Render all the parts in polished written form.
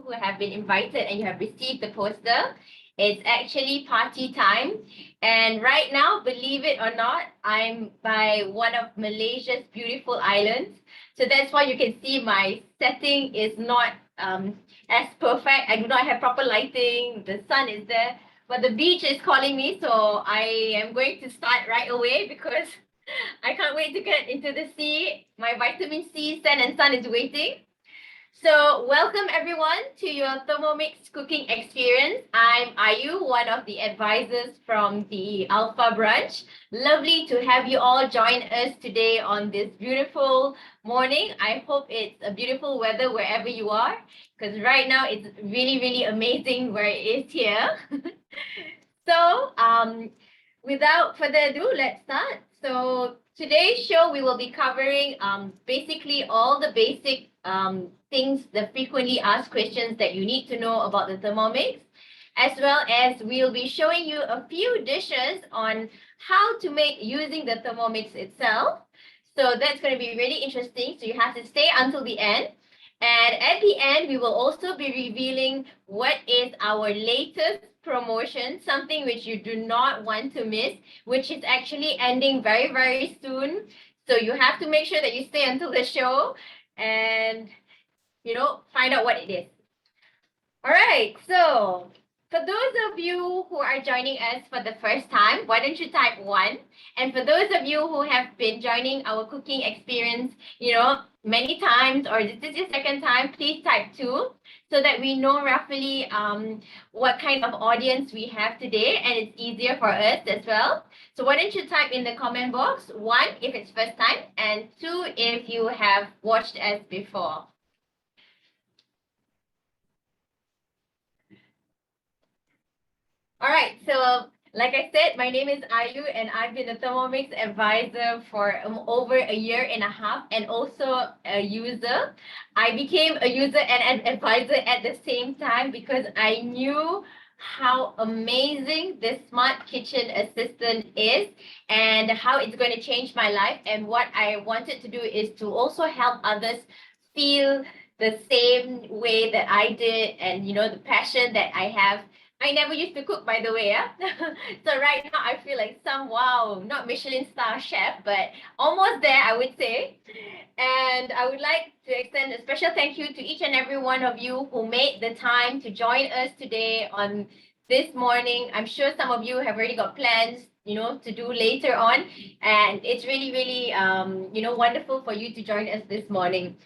who have been invited and you have received the poster, it's actually party time. And right now, believe it or not, I'm by one of Malaysia's beautiful islands. So that's why you can see my setting is not as perfect. I do not have proper lighting. The sun is there, but the beach is calling me. So I am going to start right away because I can't wait to get into the sea. My vitamin C, sand and sun is waiting. So welcome everyone to your Thermomix cooking experience. I'm Ayu, one of the advisors from the Alpha branch. Lovely to have you all join us today on this beautiful morning. I hope it's a beautiful weather wherever you are, because right now it's really, really amazing where it is here. So without further ado, let's start. So today's show, we will be covering basically all the basic things, the frequently asked questions that you need to know about the Thermomix, as well as we'll be showing you a few dishes on how to make using the Thermomix itself. So that's going to be really interesting. So you have to stay until the end. And at the end, we will also be revealing what is our latest promotion, something which you do not want to miss, which is actually ending very, very soon. So you have to make sure that you stay until the show and, you know, find out what it is. All right, so for those of you who are joining us for the first time, why don't you type 1? And for those of you who have been joining our cooking experience, you know, many times, or this is your second time, please type 2 so that we know roughly what kind of audience we have today, and it's easier for us as well. So why don't you type in the comment box 1 if it's first time, and 2 if you have watched us before. All right, so like I said, my name is Ayu and I've been a Thermomix advisor for over a year and a half, and also a user. I became a user and an advisor at the same time because I knew how amazing this smart kitchen assistant is and how it's going to change my life. And what I wanted to do is to also help others feel the same way that I did, and you know, the passion that I have. I never used to cook, by the way. So right now I feel like some, wow, not Michelin star chef, but almost there, I would say. And I would like to extend a special thank you to each and every one of you who made the time to join us today on this morning. I'm sure some of you have already got plans, you know, to do later on. And it's really, really, you know, wonderful for you to join us this morning.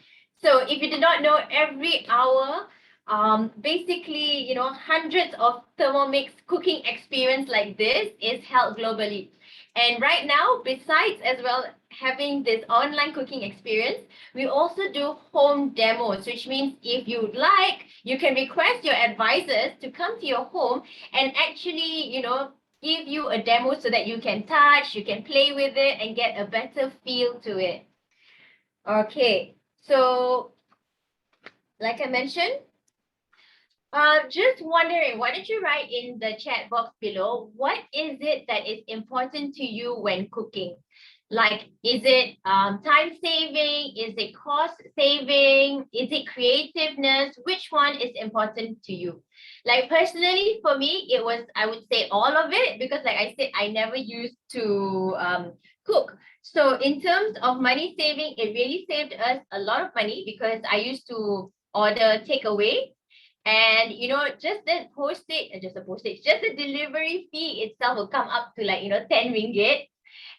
So if you did not know, every hour, basically, you know, hundreds of Thermomix cooking experience like this is held globally. And right now, besides as well having this online cooking experience, we also do home demos, which means if you'd like, you can request your advisors to come to your home and actually, you know, give you a demo so that you can touch, you can play with it and get a better feel to it. Okay, so like I mentioned, just wondering, why don't you write in the chat box below, what is it that is important to you when cooking? Like, is it time saving? Is it cost saving? Is it creativeness? Which one is important to you? Like personally, for me, it was, I would say all of it, because like I said, I never used to cook. So in terms of money saving, it really saved us a lot of money because I used to order takeaway. And, you know, just the delivery fee itself will come up to like, you know, 10 ringgit,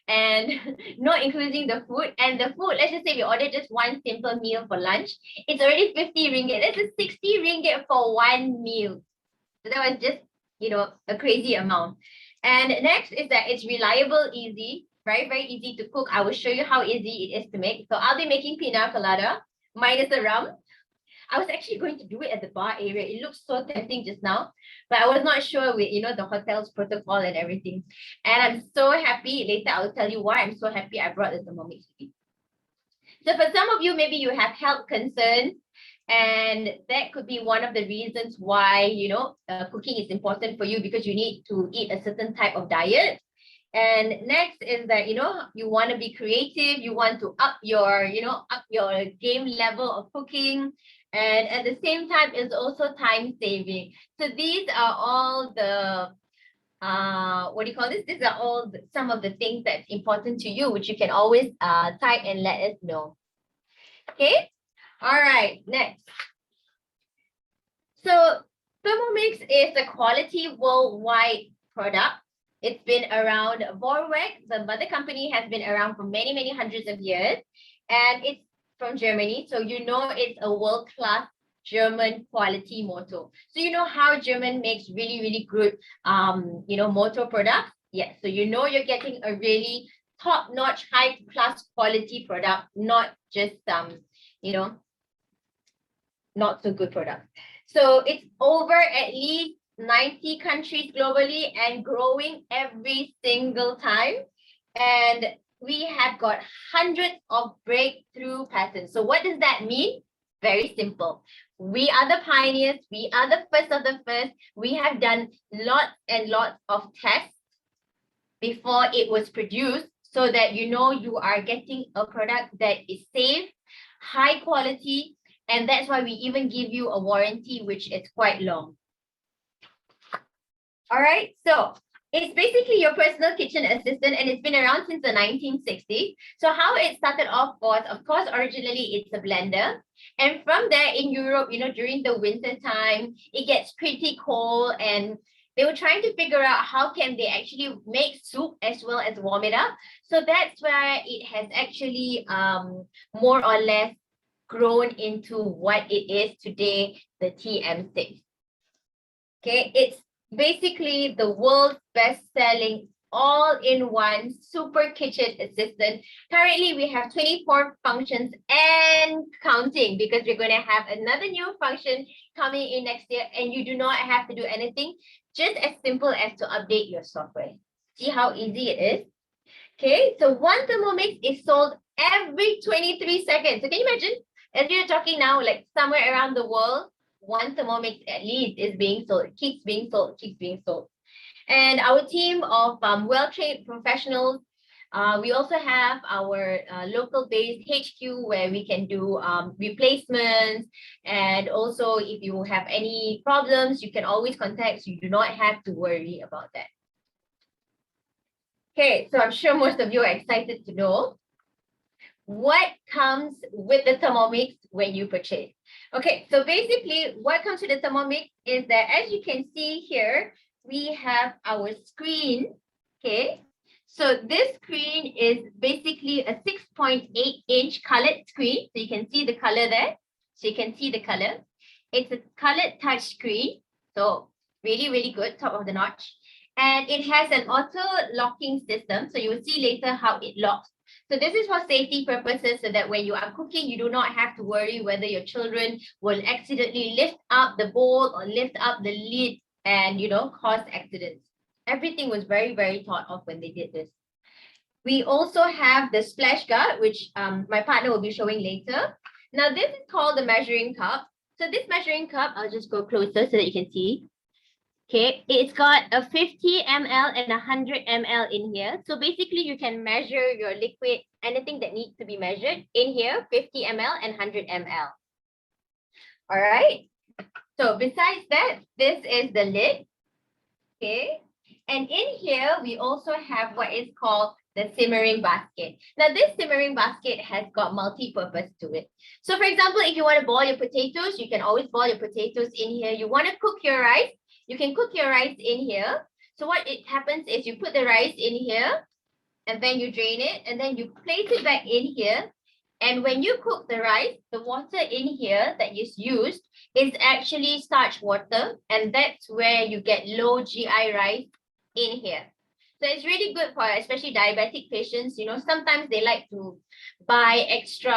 and not including the food. And the food, let's just say we order just one simple meal for lunch, it's already 50 ringgit. That's a 60 ringgit for one meal. So that was just, you know, a crazy amount. And next is that it's reliable, easy, very, very easy to cook. I will show you how easy it is to make. So I'll be making Pina Colada minus the rum. I was actually going to do it at the bar area. It looks so tempting just now, but I was not sure with, you know, the hotel's protocol and everything. And I'm so happy. Later, I'll tell you why I'm so happy I brought the Thermomix with me. So for some of you, maybe you have health concerns, and that could be one of the reasons why, you know, cooking is important for you, because you need to eat a certain type of diet. And next is that, you know, you want to be creative, you want to up your, you know, up your game level of cooking. And at the same time, it's also time saving. So these are all the what do you call this? These are all some of the things that's important to you, which you can always type and let us know. Okay. All right. Next. So Thermomix is a quality worldwide product. It's been around. Vorwerk, the mother company, has been around for many, many hundreds of years, and it's from Germany. So you know it's a world-class German quality motor. So you know how German makes really, really good motor products. Yes. So you know you're getting a really top-notch, high-class quality product, not just not so good product. So it's over at least 90 countries globally and growing every single time. And we have got hundreds of breakthrough patents. So what does that mean? Very simple. We are the pioneers. We are the first of the first. We have done lots and lots of tests before it was produced so that you know you are getting a product that is safe, high quality, and that's why we even give you a warranty, which is quite long. All right, so it's basically your personal kitchen assistant, and it's been around since the 1960s. So how it started off was, of course, originally it's a blender. And from there in Europe, during the winter time, it gets pretty cold, and they were trying to figure out how can they actually make soup as well as warm it up. So that's where it has actually more or less grown into what it is today, the TM6. Okay, it's basically the world's best-selling all-in-one super kitchen assistant. Currently, we have 24 functions and counting because we're going to have another new function coming in next year, and you do not have to do anything, just as simple as to update your software. See how easy it is? Okay, so one Thermomix is sold every 23 seconds. So can you imagine? As we're talking now, like somewhere around the world, one Thermomix at least is being sold. It keeps being sold, keeps being sold. And our team of well-trained professionals, we also have our local-based HQ where we can do replacements. And also, if you have any problems, you can always contact. So you do not have to worry about that. Okay, so I'm sure most of you are excited to know what comes with the Thermomix when you purchase. Okay, so basically what comes with the Thermomix is that, as you can see here, we have our screen. Okay, so this screen is basically a 6.8-inch colored screen. So you can see the color there. So you can see the color. It's a colored touch screen. So really, really good, top of the notch. And it has an auto locking system. So you will see later how it locks. So this is for safety purposes, so that when you are cooking, you do not have to worry whether your children will accidentally lift up the bowl or lift up the lid and, cause accidents. Everything was very, very thought of when they did this. We also have the splash guard, which my partner will be showing later. Now, this is called the measuring cup. So this measuring cup, I'll just go closer so that you can see. Okay, it's got a 50 ml and 100 ml in here. So basically you can measure your liquid, anything that needs to be measured in here, 50 ml and 100 ml. All right. So besides that, this is the lid. Okay. And in here, we also have what is called the simmering basket. Now, this simmering basket has got multi-purpose to it. So for example, if you want to boil your potatoes, you can always boil your potatoes in here. You want to cook your rice, you can cook your rice in here. So what it happens is you put the rice in here and then you drain it and then you place it back in here. And when you cook the rice, the water in here that is used is actually starch water. And that's where you get low GI rice in here. So it's really good for especially diabetic patients. Sometimes they like to buy extra,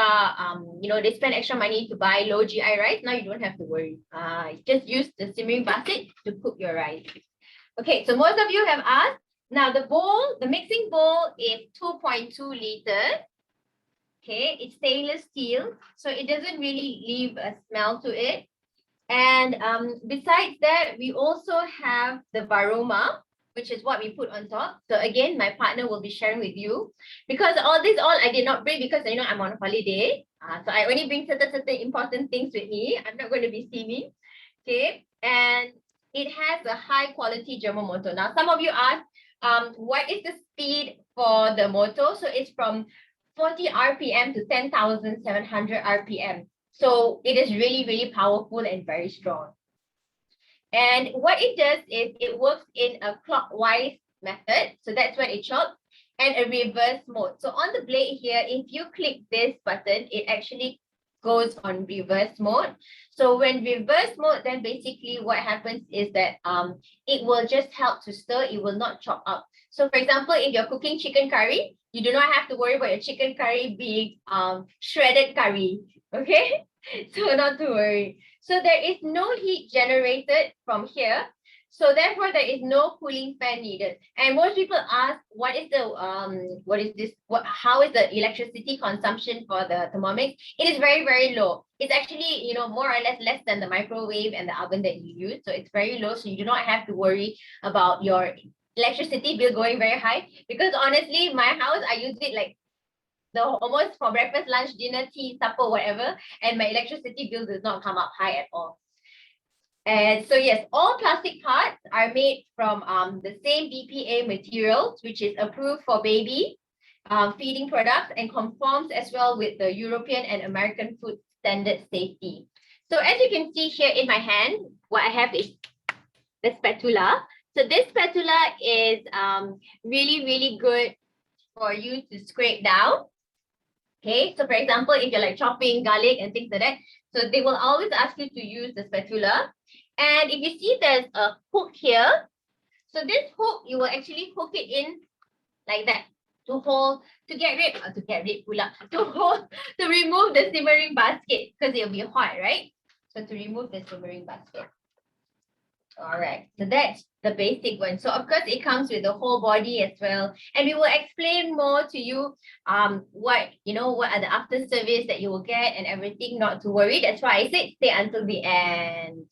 they spend extra money to buy low GI rice. Now you don't have to worry. Just use the simmering basket to cook your rice. Okay, so most of you have asked. Now the mixing bowl is 2.2 liters. Okay, it's stainless steel, so it doesn't really leave a smell to it. And besides that, we also have the varoma. which is what we put on top. So again, my partner will be sharing with you, because all I did not bring, because I'm on holiday. So I only bring certain important things with me. I'm not going to be steaming. Okay. And it has a high quality German motor. Now, some of you ask, what is the speed for the motor? So it's from 40 RPM to 10,700 RPM. So it is really, really powerful and very strong. And what it does is it works in a clockwise method. So that's when it chops, and a reverse mode. So on the blade here, if you click this button, it actually goes on reverse mode. So when reverse mode, then basically what happens is that it will just help to stir. It will not chop up. So for example, if you're cooking chicken curry, you do not have to worry about your chicken curry being shredded curry. Okay, so not to worry. So there is no heat generated from here. So therefore, there is no cooling fan needed. And most people ask, how is the electricity consumption for the Thermomix? It is very, very low. It's actually, more or less than the microwave and the oven that you use. So it's very low. So you do not have to worry about your electricity bill going very high. Because honestly, my house, I use it like almost for breakfast, lunch, dinner, tea, supper, whatever. And my electricity bill does not come up high at all. And so yes, all plastic parts are made from the same BPA materials, which is approved for baby feeding products and conforms as well with the European and American food standard safety. So as you can see here in my hand, what I have is the spatula. So this spatula is really, really good for you to scrape down. Okay, so for example, if you're like chopping garlic and things like that, so they will always ask you to use the spatula. And if you see there's a hook here, so this hook, you will actually hook it in like that to remove the simmering basket, because it'll be hot, right? So to remove the simmering basket. All right, so that's the basic one. So of course it comes with the whole body as well, and we will explain more to you what are the after service that you will get and everything. Not to worry, that's why I said stay until the end.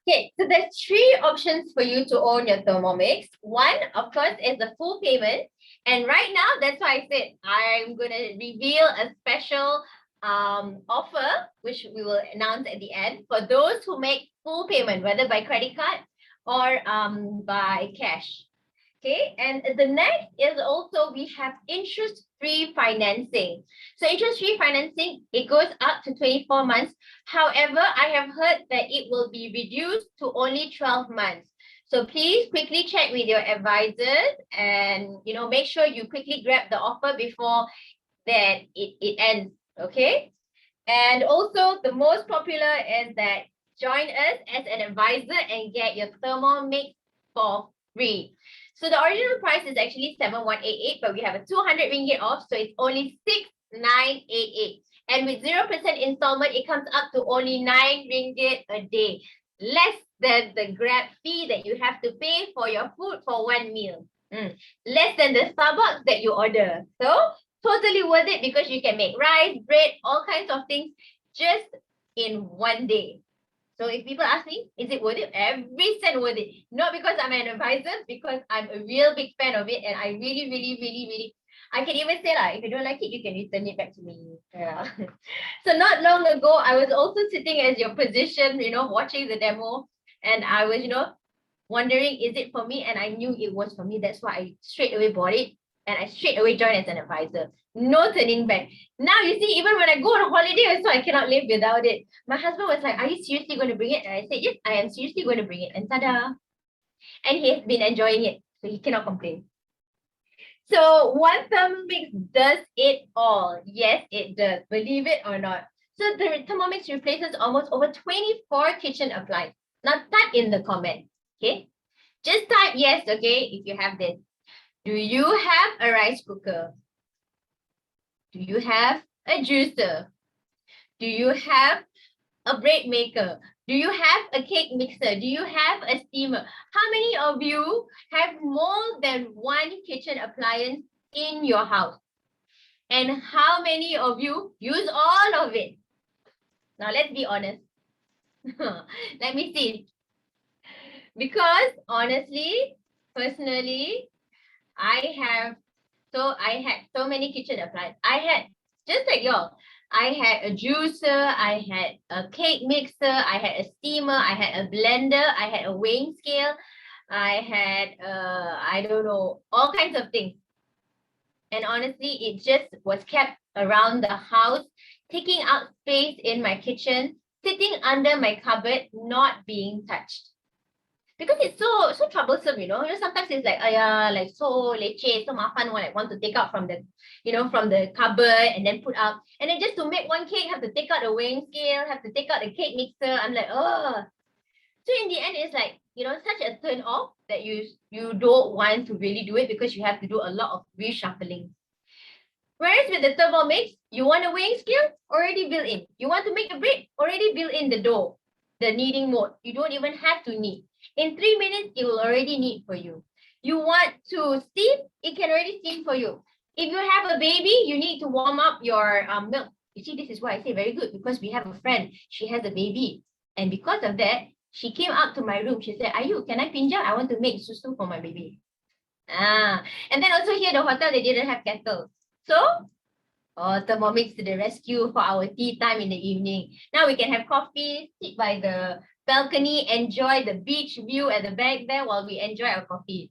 Okay, so there's 3 options for you to own your Thermomix. One, of course, is the full payment, and right now that's why I said I'm gonna reveal a special offer, which we will announce at the end, for those who make full payment, whether by credit card or by cash. Okay, and the next is also we have interest-free financing. So interest-free financing, it goes up to 24 months. However, I have heard that it will be reduced to only 12 months. So please quickly check with your advisors and make sure you quickly grab the offer before that it ends. Okay, and also the most popular is that join us as an advisor and get your Thermomix for free. So the original price is actually 7,188, but we have a 200 ringgit off, so it's only 6,988. And with 0% installment, it comes up to only 9 ringgit a day, less than the Grab fee that you have to pay for your food for one meal. Less than the Starbucks that you order. So totally worth it, because you can make rice, bread, all kinds of things just in one day. So if people ask me, is it worth it? Every cent worth it. Not because I'm an advisor, because I'm a real big fan of it, and I really, really, really, really, I can even say if you don't like it, you can return it back to me. Yeah. So not long ago, I was also sitting as your position, watching the demo, and I was, wondering, is it for me? And I knew it was for me. That's why I straight away bought it. And I straight away joined as an advisor. No turning back. Now you see, even when I go on holiday also, I cannot live without it. My husband was like, are you seriously going to bring it? And I said, yes, I am seriously going to bring it. And tada! And he has been enjoying it. So he cannot complain. So one Thermomix does it all. Yes, it does. Believe it or not. So the Thermomix replaces almost over 24 kitchen appliances. Now type in the comment. Okay? Just type yes, okay, if you have this. Do you have a rice cooker? Do you have a juicer? Do you have a bread maker? Do you have a cake mixer? Do you have a steamer? How many of you have more than one kitchen appliance in your house? And how many of you use all of it? Now let's be honest. Let me see. Because honestly, personally, I had so many kitchen appliances. I had, just like y'all, I had a juicer, I had a cake mixer, I had a steamer, I had a blender, I had a weighing scale, I had I don't know, all kinds of things. And honestly, it just was kept around the house, taking up space in my kitchen, sitting under my cupboard, not being touched. Because it's so troublesome, sometimes it's like, like so leceh, so mafan, like want to take out from the, from the cupboard and then put up. And then just to make one cake, have to take out the weighing scale, have to take out the cake mixer. I'm like, oh. So in the end, it's like, such a turn off that you don't want to really do it because you have to do a lot of reshuffling. Whereas with the Thermomix, you want a weighing scale, already built in. You want to make a bread, already built in the dough, the kneading mode. You don't even have to knead. In 3 minutes, it will already knead for you. You want to steam, it can already steam for you. If you have a baby, you need to warm up your milk. You see, this is why I say very good, because we have a friend, she has a baby. And because of that, she came up to my room. She said, Ayu, can I pinjam? I want to make susu for my baby. And then also here, the hotel, they didn't have kettle. So, Thermomix to the rescue for our tea time in the evening. Now we can have coffee, sit by the balcony, enjoy the beach view at the back there while we enjoy our coffee.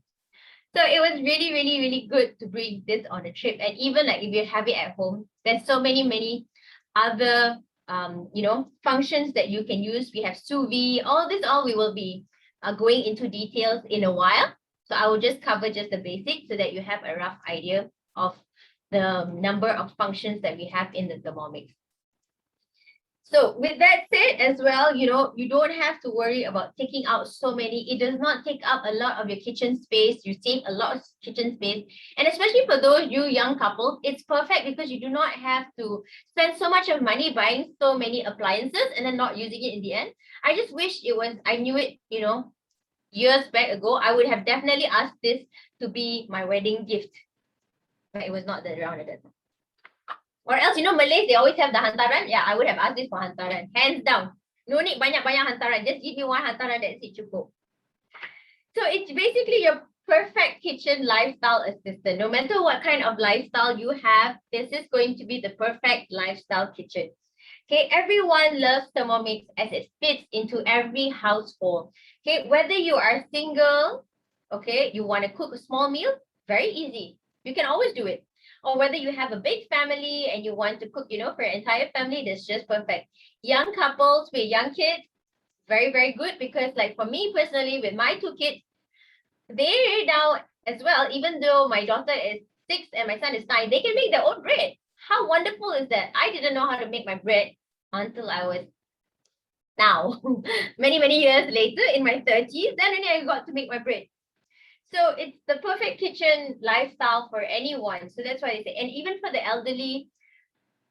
So it was really, really, really good to bring this on a trip. And even like if you have it at home, there's so many other functions that you can use. We have sous vide, all we will be going into details in a while. So I will just cover just the basics so that you have a rough idea of the number of functions that we have in the Thermomix. So with that said as well, you don't have to worry about taking out so many. It does not take up a lot of your kitchen space. You save a lot of kitchen space. And especially for those you young couples, it's perfect because you do not have to spend so much of money buying so many appliances and then not using it in the end. I just wish I knew it, years back ago. I would have definitely asked this to be my wedding gift. But it was not around at that time. Or else, Malays, they always have the hantaran. Yeah, I would have asked this for hantaran. Hands down. No need banyak-banyak hantaran. Just give me one hantaran, that's it, cukup. So it's basically your perfect kitchen lifestyle assistant. No matter what kind of lifestyle you have, this is going to be the perfect lifestyle kitchen. Okay, everyone loves Thermomix as it fits into every household. Okay, whether you are single, okay, you want to cook a small meal, very easy. You can always do it. Or whether you have a big family and you want to cook, for your entire family, that's just perfect. Young couples with young kids, very, very good, because like for me personally, with my 2 kids, they now as well, even though my daughter is 6 and my son is 9, they can make their own bread. How wonderful is that? I didn't know how to make my bread until I was now, many years later in my 30s, then only I got to make my bread. So it's the perfect kitchen lifestyle for anyone. So that's why they say, and even for the elderly,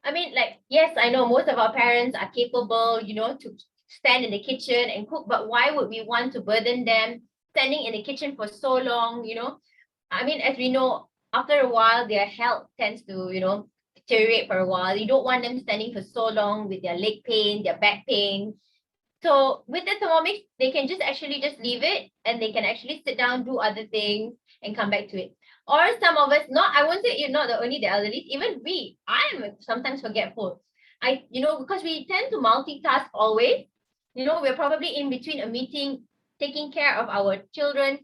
I mean, like, yes, I know most of our parents are capable, to stand in the kitchen and cook, but why would we want to burden them standing in the kitchen for so long, I mean, as we know, after a while, their health tends to, deteriorate for a while. You don't want them standing for so long with their leg pain, their back pain. So with the Thermomix, they can just leave it and they can actually sit down, do other things and come back to it. Or some of us, I won't say you're not only the elderly, even I am sometimes forgetful. Because we tend to multitask always. We're probably in between a meeting, taking care of our children.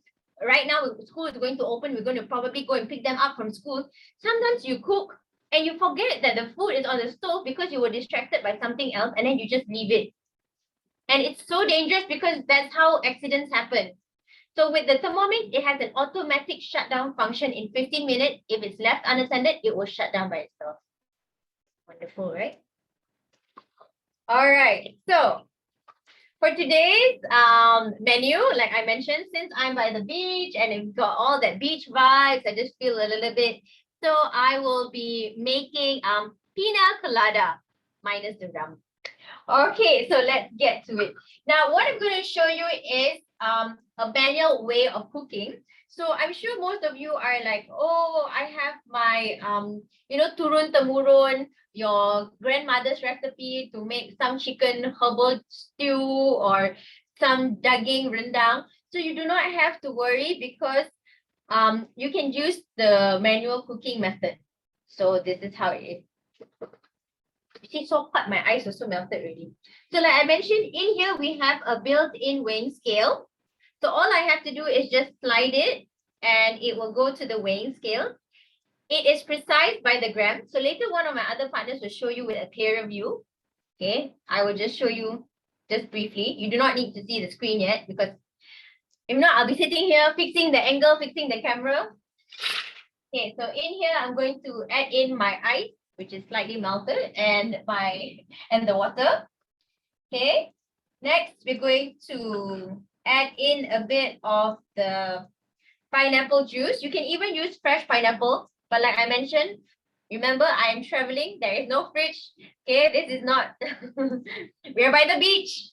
Right now, school is going to open. We're going to probably go and pick them up from school. Sometimes you cook and you forget that the food is on the stove because you were distracted by something else and then you just leave it. And it's so dangerous because that's how accidents happen. So with the Thermomix, it has an automatic shutdown function in 15 minutes. If it's left unattended, it will shut down by itself. Wonderful, right? All right. So for today's menu, like I mentioned, since I'm by the beach and it's got all that beach vibes, I just feel a little bit. So I will be making Pina Colada minus the rum. Okay, so let's get to it. Now, what I'm going to show you is a manual way of cooking. So I'm sure most of you are like, oh, I have my, turun temurun, your grandmother's recipe to make some chicken herbal stew or some daging rendang. So you do not have to worry because you can use the manual cooking method. So this is how it is. She's so hot, my eyes also melted already. So like I mentioned, in here we have a built-in weighing scale. So all I have to do is just slide it and it will go to the weighing scale. It is precise by the gram. So later one of my other partners will show you with a clearer view. Okay, I will just show you just briefly. You do not need to see the screen yet because if not, I'll be sitting here fixing the angle, fixing the camera. Okay, so in here, I'm going to add in my ice, which is slightly melted, and the water. Okay, next we're going to add in a bit of the pineapple juice. You can even use fresh pineapple, but like I mentioned, remember I am traveling. There is no fridge. Okay, this is not. We're by the beach,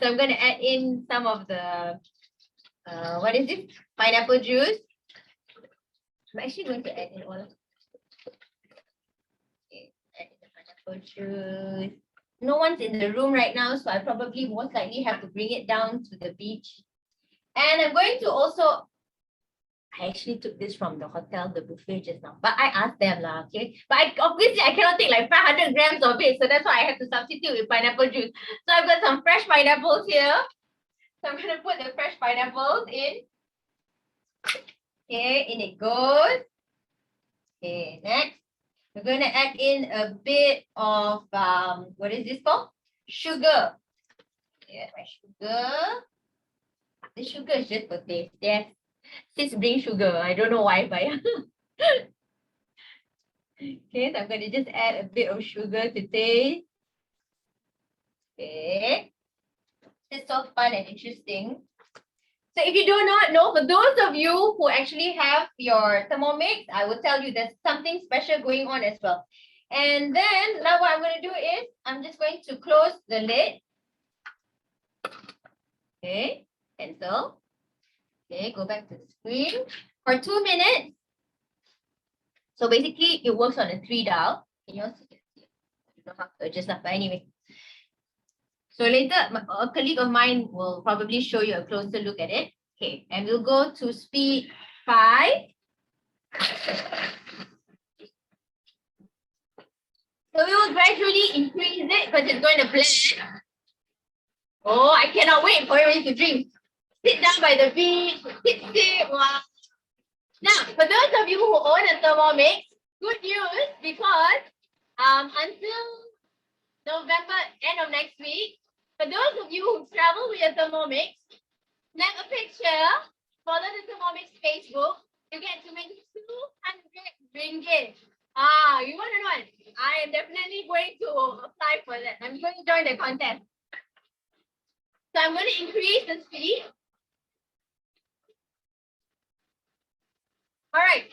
so I'm going to add in some of the what is it? Pineapple juice. I'm actually going to add in all. Okay, add in the pineapple juice. No one's in the room right now, so I probably most likely have to bring it down to the beach. And I'm going to also, I actually took this from the hotel, the buffet just now, but I asked them lah, okay? But obviously I cannot take like 500 grams of it, so that's why I have to substitute with pineapple juice. So I've got some fresh pineapples here. So I'm going to put the fresh pineapples in. Okay, in it goes. Okay, next. We're going to add in a bit of, what is this called? Sugar. Yeah, my sugar. The sugar is just for taste. Yes. Sis bring sugar. I don't know why, but okay, so I'm going to just add a bit of sugar to taste. Okay. It's so fun and interesting. So if you do not know, for those of you who actually have your Thermomix, I will tell you there's something special going on as well. And then now what I'm going to do is I'm just going to close the lid. Okay, cancel. Okay, go back to the screen for 2 minutes. So basically it works on a 3 dial. Can you also see? I don't know how to adjust that, but anyway. So later a colleague of mine will probably show you a closer look at it. Okay, and we'll go to speed 5. So we will gradually increase it because it's going to blend. Oh, I cannot wait for everybody to drink. Sit down by the beach, sit. Wow. Now, for those of you who own a Thermomix, good news because until November, end of next week, for those of you who travel with your Thermomix, snap a picture, follow the Thermomix Facebook, you get to win 200 ringgit. You want to know what? I am definitely going to apply for that. I'm going to join the contest. So I'm going to increase the speed. All right.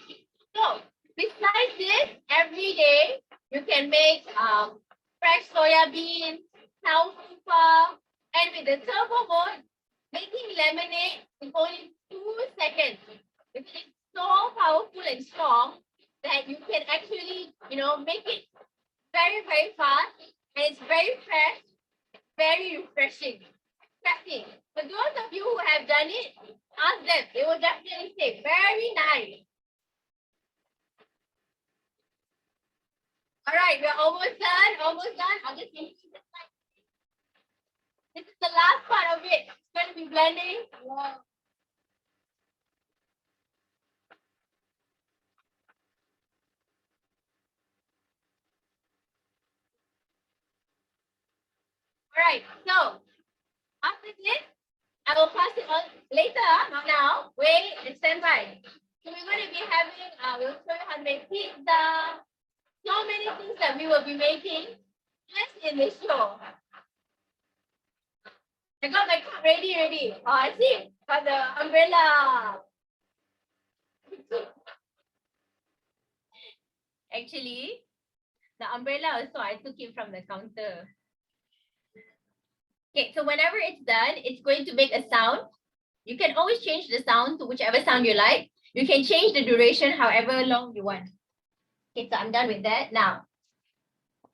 So besides this, every day you can make fresh soya bean, alfalfa, and with the turbo mode, making lemonade in only 2 seconds. It is so powerful and strong that you can actually, make it very, very fast, and it's very fresh, very refreshing. For those of you who have done it, ask them. They will definitely say, very nice. All right, we're almost done. I'll just finish the slide. This is the last part of it. It's going to be blending. Wow. All right, so after this, I will pass it on later, not now. Wait and stand by. So we're going to be having, we'll show you how to make pizza. So many things that we will be making just in this show. I got my cup ready. Oh, I see. Got the umbrella. Actually, the umbrella also, I took it from the counter. Okay, so whenever it's done, it's going to make a sound. You can always change the sound to whichever sound you like. You can change the duration however long you want. Okay, so I'm done with that. Now,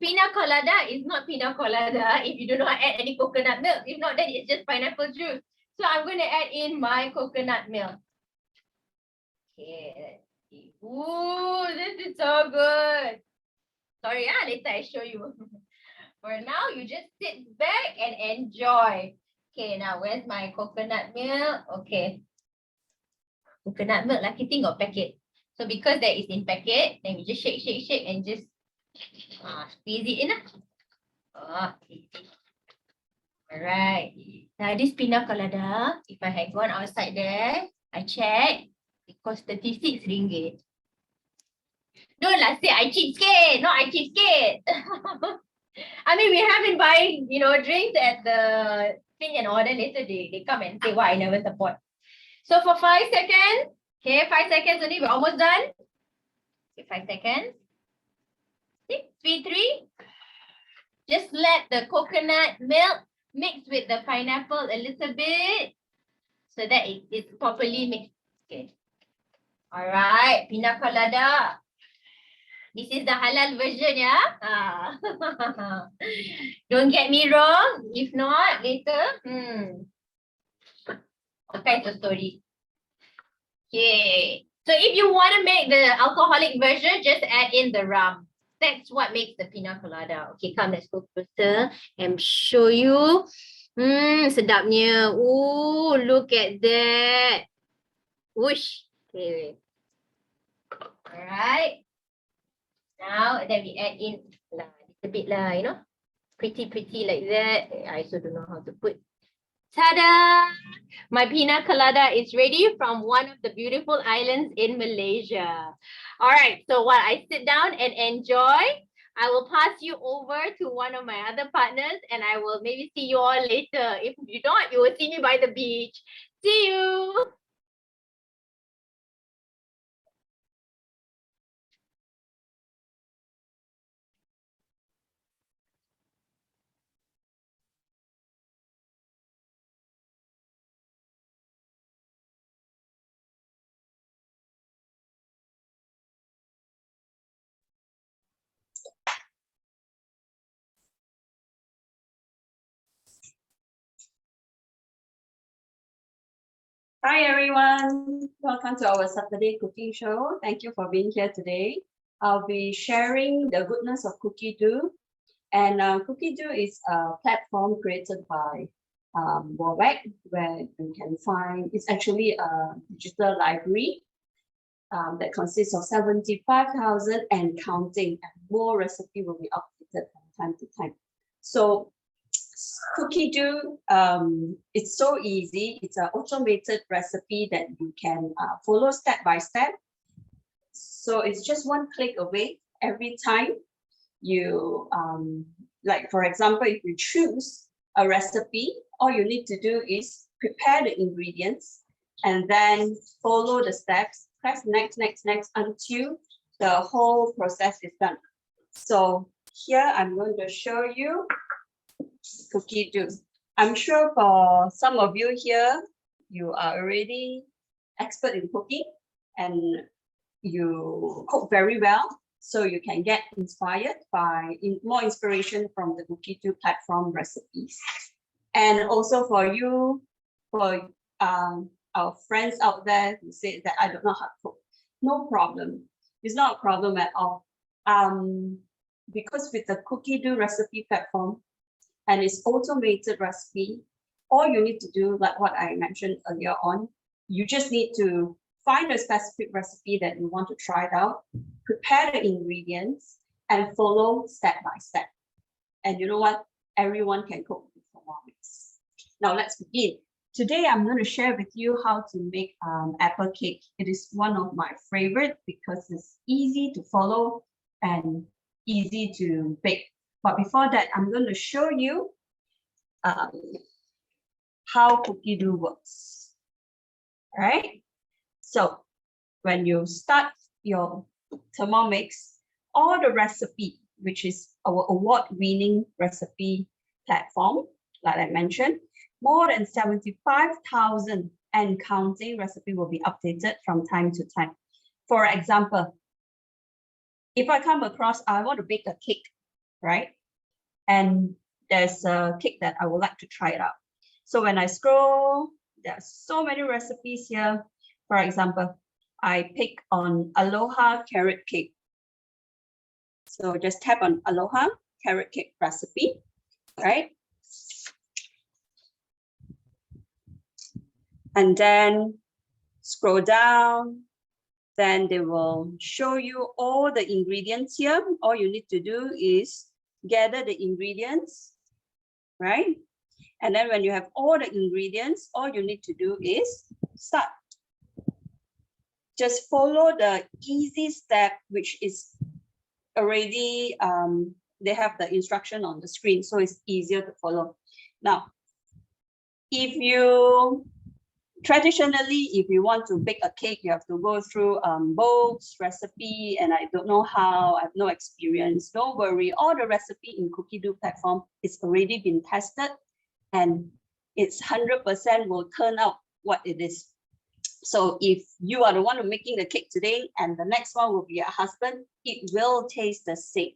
Pina Colada is not Pina Colada if you do not add any coconut milk. If not, then it's just pineapple juice. So I'm going to add in my coconut milk. Okay, let's see. Ooh, this is so good. Sorry, later I show you. For now, you just sit back and enjoy. Okay, now where's my coconut milk? Okay. Coconut milk, lucky thing got packet. So because that is in packet, then we just shake, shake, shake and just squeeze it in. Okay. Alright. Now this Pina Colada, if I had gone outside there, I checked, it cost RM36. Don't say I cheapskate. No, I cheapskate. I mean, we have been buying, drinks at the thing and order. Later they come and say, why I never support. So for 5 seconds, okay, 5 seconds only, we're almost done. Okay, 5 seconds. 6, 3, 3. Just let the coconut milk mix with the pineapple a little bit so that it's properly mixed. Okay. All right, Pina Colada. This is the halal version, yeah? Don't get me wrong. If not, later, all kinds of story. Okay. So if you want to make the alcoholic version, just add in the rum. That's what makes the Pina Colada. Okay, come, let's go closer and show you. Sedapnya. Ooh, look at that. Whoosh. Okay. All right. Now, then we add in a little bit lah, pretty like that. I also don't know how to put. Ta-da! My Pina Colada is ready from one of the beautiful islands in Malaysia. All right, so while I sit down and enjoy, I will pass you over to one of my other partners and I will maybe see you all later. If you don't, you will see me by the beach. See you! Hi everyone, welcome to our Saturday cooking show. Thank you for being here today. I'll be sharing the goodness of Cookie Do. And Cookie Do is a platform created by Bawah, where you can find, it's actually a digital library that consists of 75,000 and counting, and more recipe will be updated from time to time. So Cookie Do, it's so easy. It's an automated recipe that you can follow step by step. So it's just one click away every time you, like for example, if you choose a recipe, all you need to do is prepare the ingredients and then follow the steps, press next until the whole process is done. So here I'm going to show you Cookie Do. I'm sure for some of you here, you are already expert in cooking and you cook very well. So you can get inspired by more inspiration from the Cookie Do platform recipes. And also for you, for our friends out there who say that I don't know how to cook, no problem. It's not a problem at all. Because with the Cookie Do recipe platform, and it's automated recipe, all you need to do, like what I mentioned earlier on, you just need to find a specific recipe that you want to try it out, prepare the ingredients, and follow step by step. And you know what? Everyone can cook with Thermomix. Now let's begin. Today I'm going to share with you how to make apple cake. It is one of my favorite because it's easy to follow and easy to bake. But before that, I'm going to show you how Cookie Do works. All right. So when you start your Thermomix, all the recipe, which is our award-winning recipe platform, like I mentioned, more than 75,000 and counting recipe will be updated from time to time. For example, if I come across, I want to bake a cake, right? And there's a cake that I would like to try it out. So when I scroll There are so many recipes here. For example, I pick on Aloha carrot cake. So just tap on Aloha carrot cake recipe, right? And then scroll down, then they will show you all the ingredients here. All you need to do is gather the ingredients, right? And then when you have all the ingredients, all you need to do is start. Just follow the easy step, which is already, they have the instruction on the screen, so it's easier to follow. Now, if you traditionally, if you want to bake a cake, you have to go through books, recipe, and I don't know how, I have no experience. Don't worry, all the recipe in Cookie Do platform is already been tested, and it's 100% will turn out what it is. So if you are the one who making the cake today, and the next one will be your husband, it will taste the same.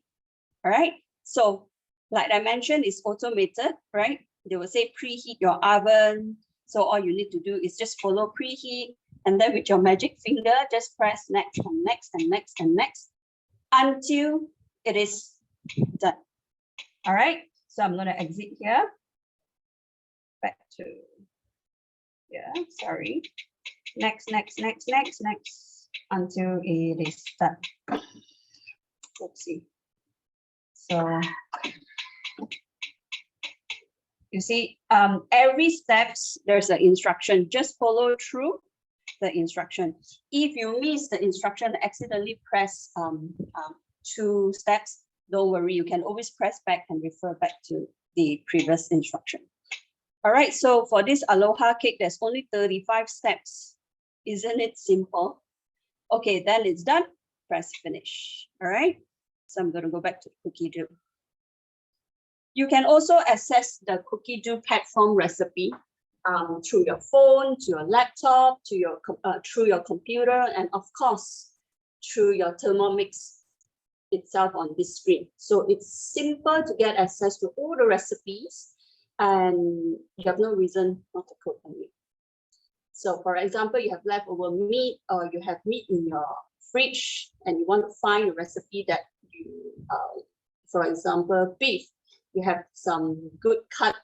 All right. So like I mentioned, it's automated, right? They will say preheat your oven. So all you need to do is just follow preheat, and then with your magic finger, just press next and next and next and next until it is done. All right. So I'm going to exit here. Back to, yeah, sorry. Next, next, next, next, next, until it is done. Let's see. So you see, every steps, there's an instruction. Just follow through the instruction. If you miss the instruction, accidentally press 2 steps, don't worry, you can always press back and refer back to the previous instruction. All right, so for this Aloha cake, there's only 35 steps. Isn't it simple? Okay, then it's done. Press finish. All right, so I'm going to go back to Cookie Do. You can also access the Cookie Do platform recipe through your phone, to your laptop, to your through your computer, and of course through your Thermomix itself on this screen. So it's simple to get access to all the recipes, and you have no reason not to cook on it. So for example, you have leftover meat, or you have meat in your fridge, and you want to find a recipe that you, for example, beef. You have some good cut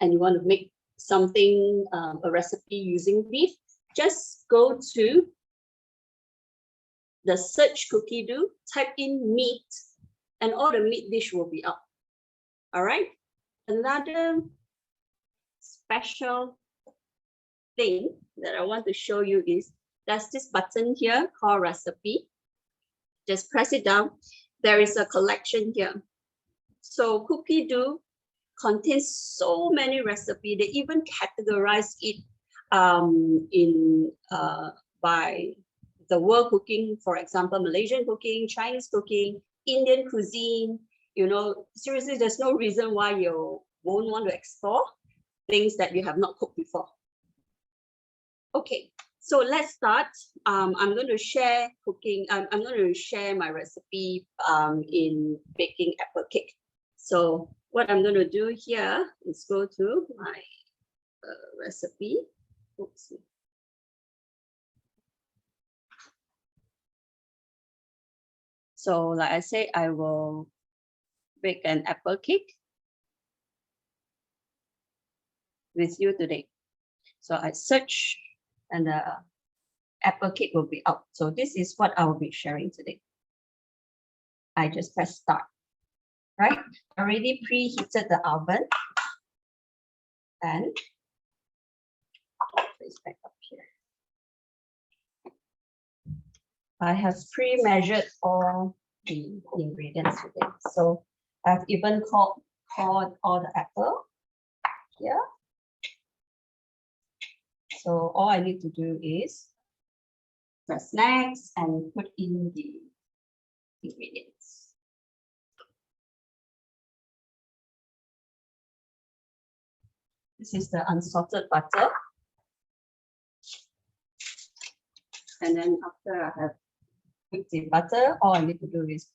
and you want to make something, a recipe using beef, just go to the search Cookie Do, type in meat, and all the meat dish will be up. All right. Another special thing that I want to show you is there's this button here called recipe. Just press it down. There is a collection here. So Cookie Do contains so many recipes. They even categorize it by the world cooking, for example, Malaysian cooking, Chinese cooking, Indian cuisine. You know, seriously, there's no reason why you won't want to explore things that you have not cooked before. Okay, so let's start. I'm going to share cooking. I'm going to share my recipe in baking apple cake. So what I'm going to do here is go to my recipe. Oops. So like I say, I will bake an apple cake with you today. So I search and the apple cake will be out. So this is what I will be sharing today. I just press start. Right, already preheated the oven, and place back up here. I have pre-measured all the ingredients today, so I've even called all the apple here. So all I need to do is press next and put in the ingredients. This is the unsalted butter. And then after I have put the butter, all I need to do is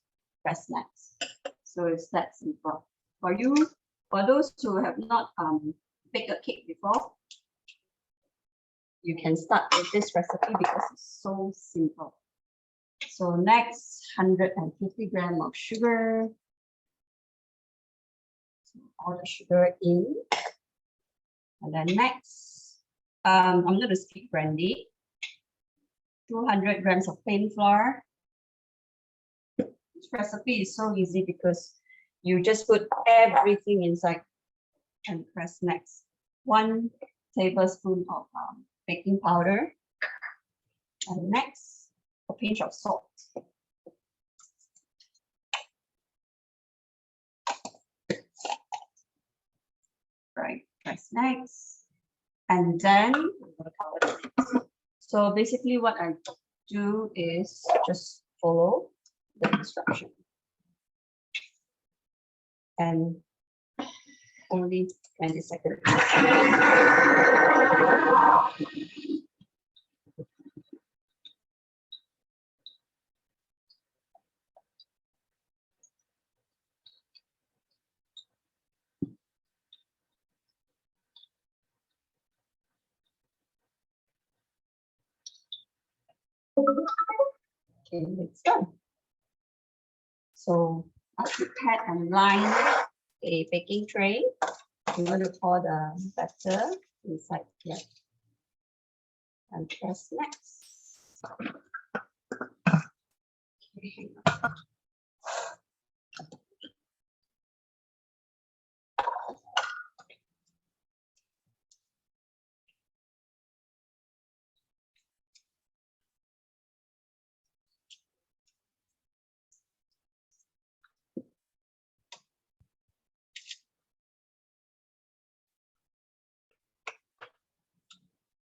press next. So it's that simple. For those who have not baked a cake before, you can start with this recipe because it's so simple. So next, 150 grams of sugar. So all the sugar in. And then next, I'm going to skip brandy. 200 grams of plain flour. This recipe is so easy because you just put everything inside and press next. 1 tablespoon of baking powder. And next, a pinch of salt. Right, press next. And then I'm going to cover it. So basically what I do is just follow the instruction. And only 20 seconds. Okay, it's done. So I prepared and line a baking tray. I'm going to pour the batter inside here and press next. Okay.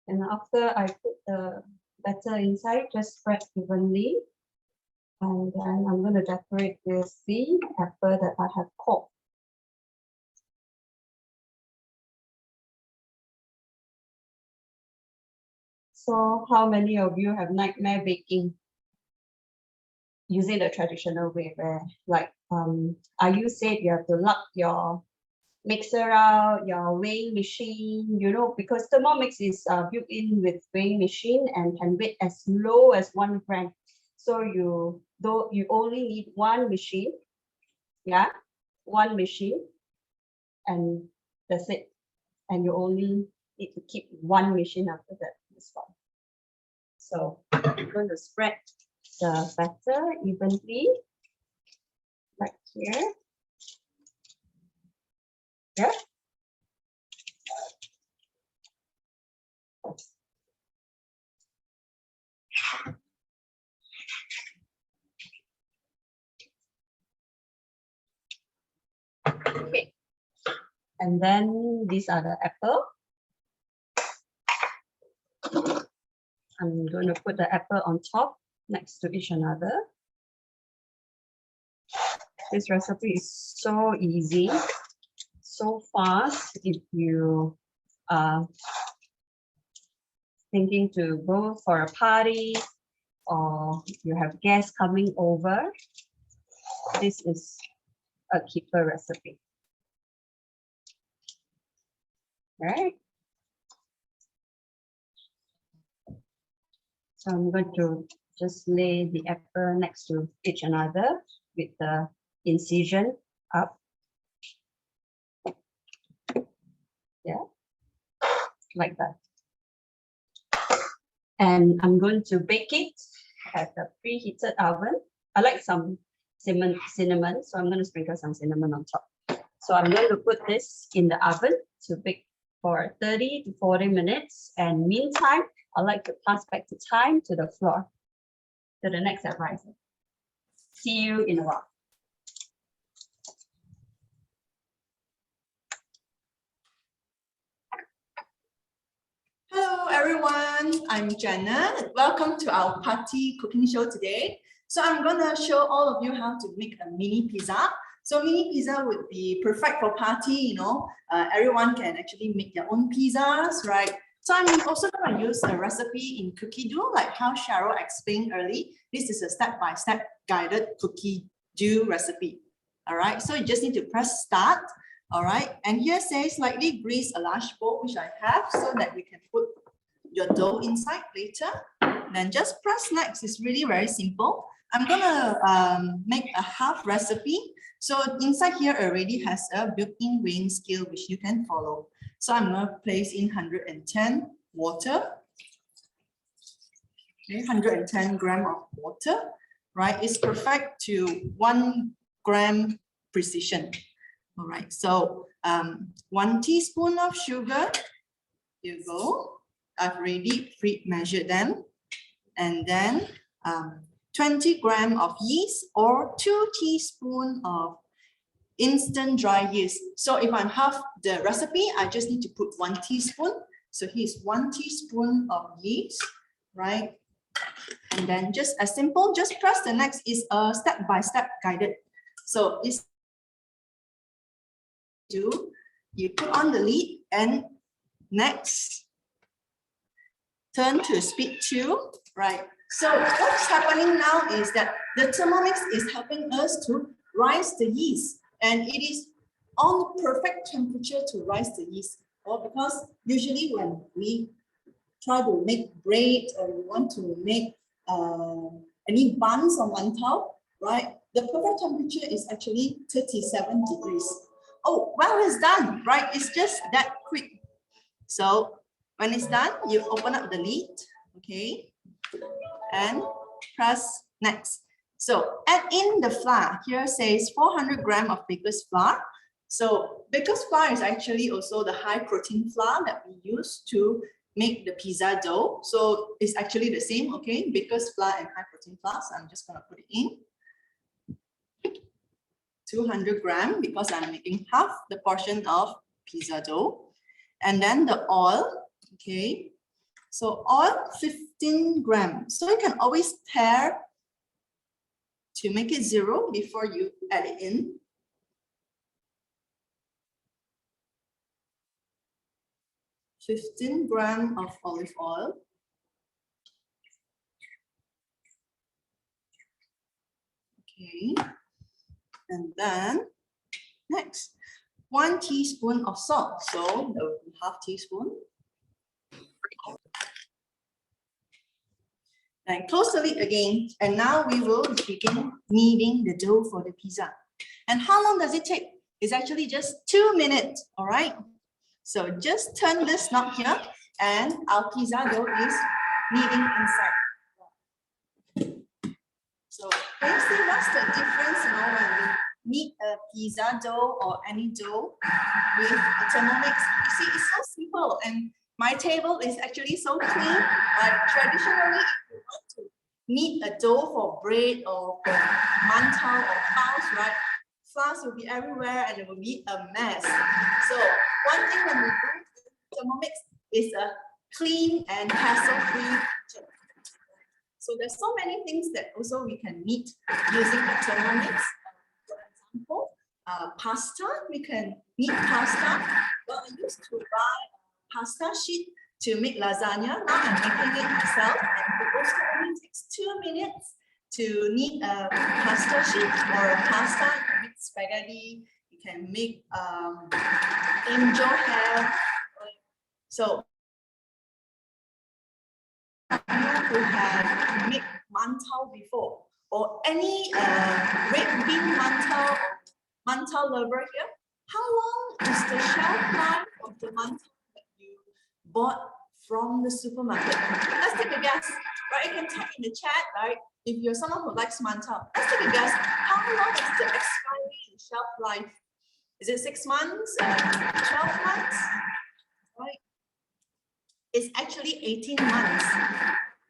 And after I put the batter inside, just spread evenly. And then I'm going to decorate with the pepper that I have cooked. So how many of you have nightmare baking using the traditional way where like Ayu said you have to lug your mixer out, your weighing machine, you know, because Thermomix is built in with weighing machine and can weigh as low as 1 gram. So you only need 1 machine, yeah, 1 machine, and that's it. And you only need to keep 1 machine after that as well. So I'm going to spread the batter evenly, right here. Yeah. Okay. And then these are the apple. I'm going to put the apple on top next to each other. This recipe is so easy, so fast. If you are thinking to go for a party or you have guests coming over, this is a keeper recipe. Right? So I'm going to just lay the apple next to each other with the incision up. Yeah, like that. And I'm going to bake it at the preheated oven. I like some cinnamon, so I'm going to sprinkle some cinnamon on top. So I'm going to put this in the oven to bake for 30 to 40 minutes. And meantime, I'd like to pass back the time to the floor, to the next advisor. See you in a while. Hello everyone, I'm Jenna. Welcome to our party cooking show today. So I'm gonna show all of you how to make a mini pizza. So mini pizza would be perfect for party, you know. Everyone can actually make their own pizzas, right? So I'm also going to use a recipe in cookie dough, like how Cheryl explained earlier. This is a step-by-step guided cookie dough recipe. All right, so you just need to press start. All right, and here says slightly grease a large bowl, which I have, so that we can put your dough inside later. Then just press next. It's really very simple. I'm gonna make a half recipe. So inside here already has a built-in weighing scale which you can follow. So I'm gonna place in 110 water. Okay, 110 gram of water, right? It's perfect to 1 gram precision. All right, so 1 teaspoon of sugar. Here you go. I've already pre-measured them. And then 20 gram of yeast or 2 teaspoons of instant dry yeast. So if I'm half the recipe, I just need to put 1 teaspoon. So here's 1 teaspoon of yeast, right? And then just as simple, just press the next is a step-by-step guided. So it's you put on the lid and next turn to speed 2, right? So what's happening now is that the Thermomix is helping us to rise the yeast, and it is on perfect temperature to rise the yeast. Or because usually when we try to make bread or we want to make any buns or mantou, right? The perfect temperature is actually 37 degrees. Oh, well, it's done, right? It's just that quick. So when it's done, you open up the lid, okay? And press next. So add in the flour. Here says 400 gram of baker's flour. So baker's flour is actually also the high protein flour that we use to make the pizza dough. So it's actually the same, okay? Baker's flour and high protein flour. So I'm just gonna put it in. 200 gram because I'm making half the portion of pizza dough. And then the oil, okay? So oil, 15 grams. So you can always tare to make it 0 before you add it in. $15 grams of olive oil. Okay. And then next, 1 teaspoon of salt. So that would be half teaspoon. And close the lid again. And now we will begin kneading the dough for the pizza. And how long does it take? It's actually just 2 minutes, all right? So just turn this knob here and our pizza dough is kneading inside. So can you see what's the difference, you know, when we knead a pizza dough or any dough with a Thermomix? You see, it's so simple, and my table is actually so clean. Traditionally, if you want to knead a dough for bread or for mantou or house, right? Flours will be everywhere and it will be a mess. So one thing when we do Thermomix is a clean and hassle-free kitchen. So there's so many things that also we can knead using the Thermomix. For example, pasta, we can knead pasta. Well, I used to buy pasta sheet to make lasagna. Now I'm making it myself, and it also only takes 2 minutes to knead a pasta sheet or a pasta. You can make spaghetti, you can make angel hair. So who have made mantou before, or any red bean mantou lover here, how long is the shelf life of the mantou that you bought from the supermarket? Let's take a guess, right? You can type in the chat, right? If you're someone who likes mantou, let's take a guess. How long is the expiry and shelf life? Is it 6 months, 12 months, right? It's actually 18 months.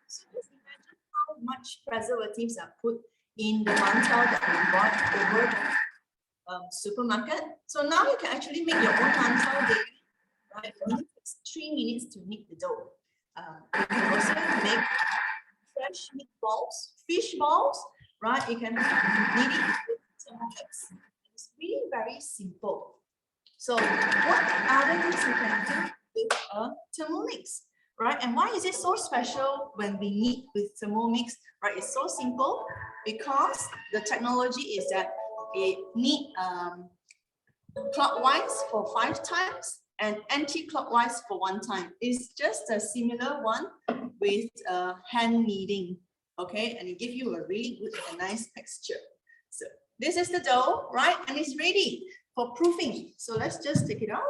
So just imagine how much preservatives are put in the mantou that we bought over the supermarket. So now you can actually make your own mantou daily, right? It only takes 3 minutes to knead the dough. You can also make fresh meatballs, fish balls, right? You can knead it with Thermomix. It's really very simple. So what other things you can do with a Thermomix, right? And why is it so special when we knead with Thermomix, right? It's so simple because the technology is that it knead clockwise for 5 times and anti-clockwise for 1 time. It's just a similar one with hand kneading, okay? And it gives you a really good and nice texture. So this is the dough, right? And it's ready for proofing. So let's just take it out.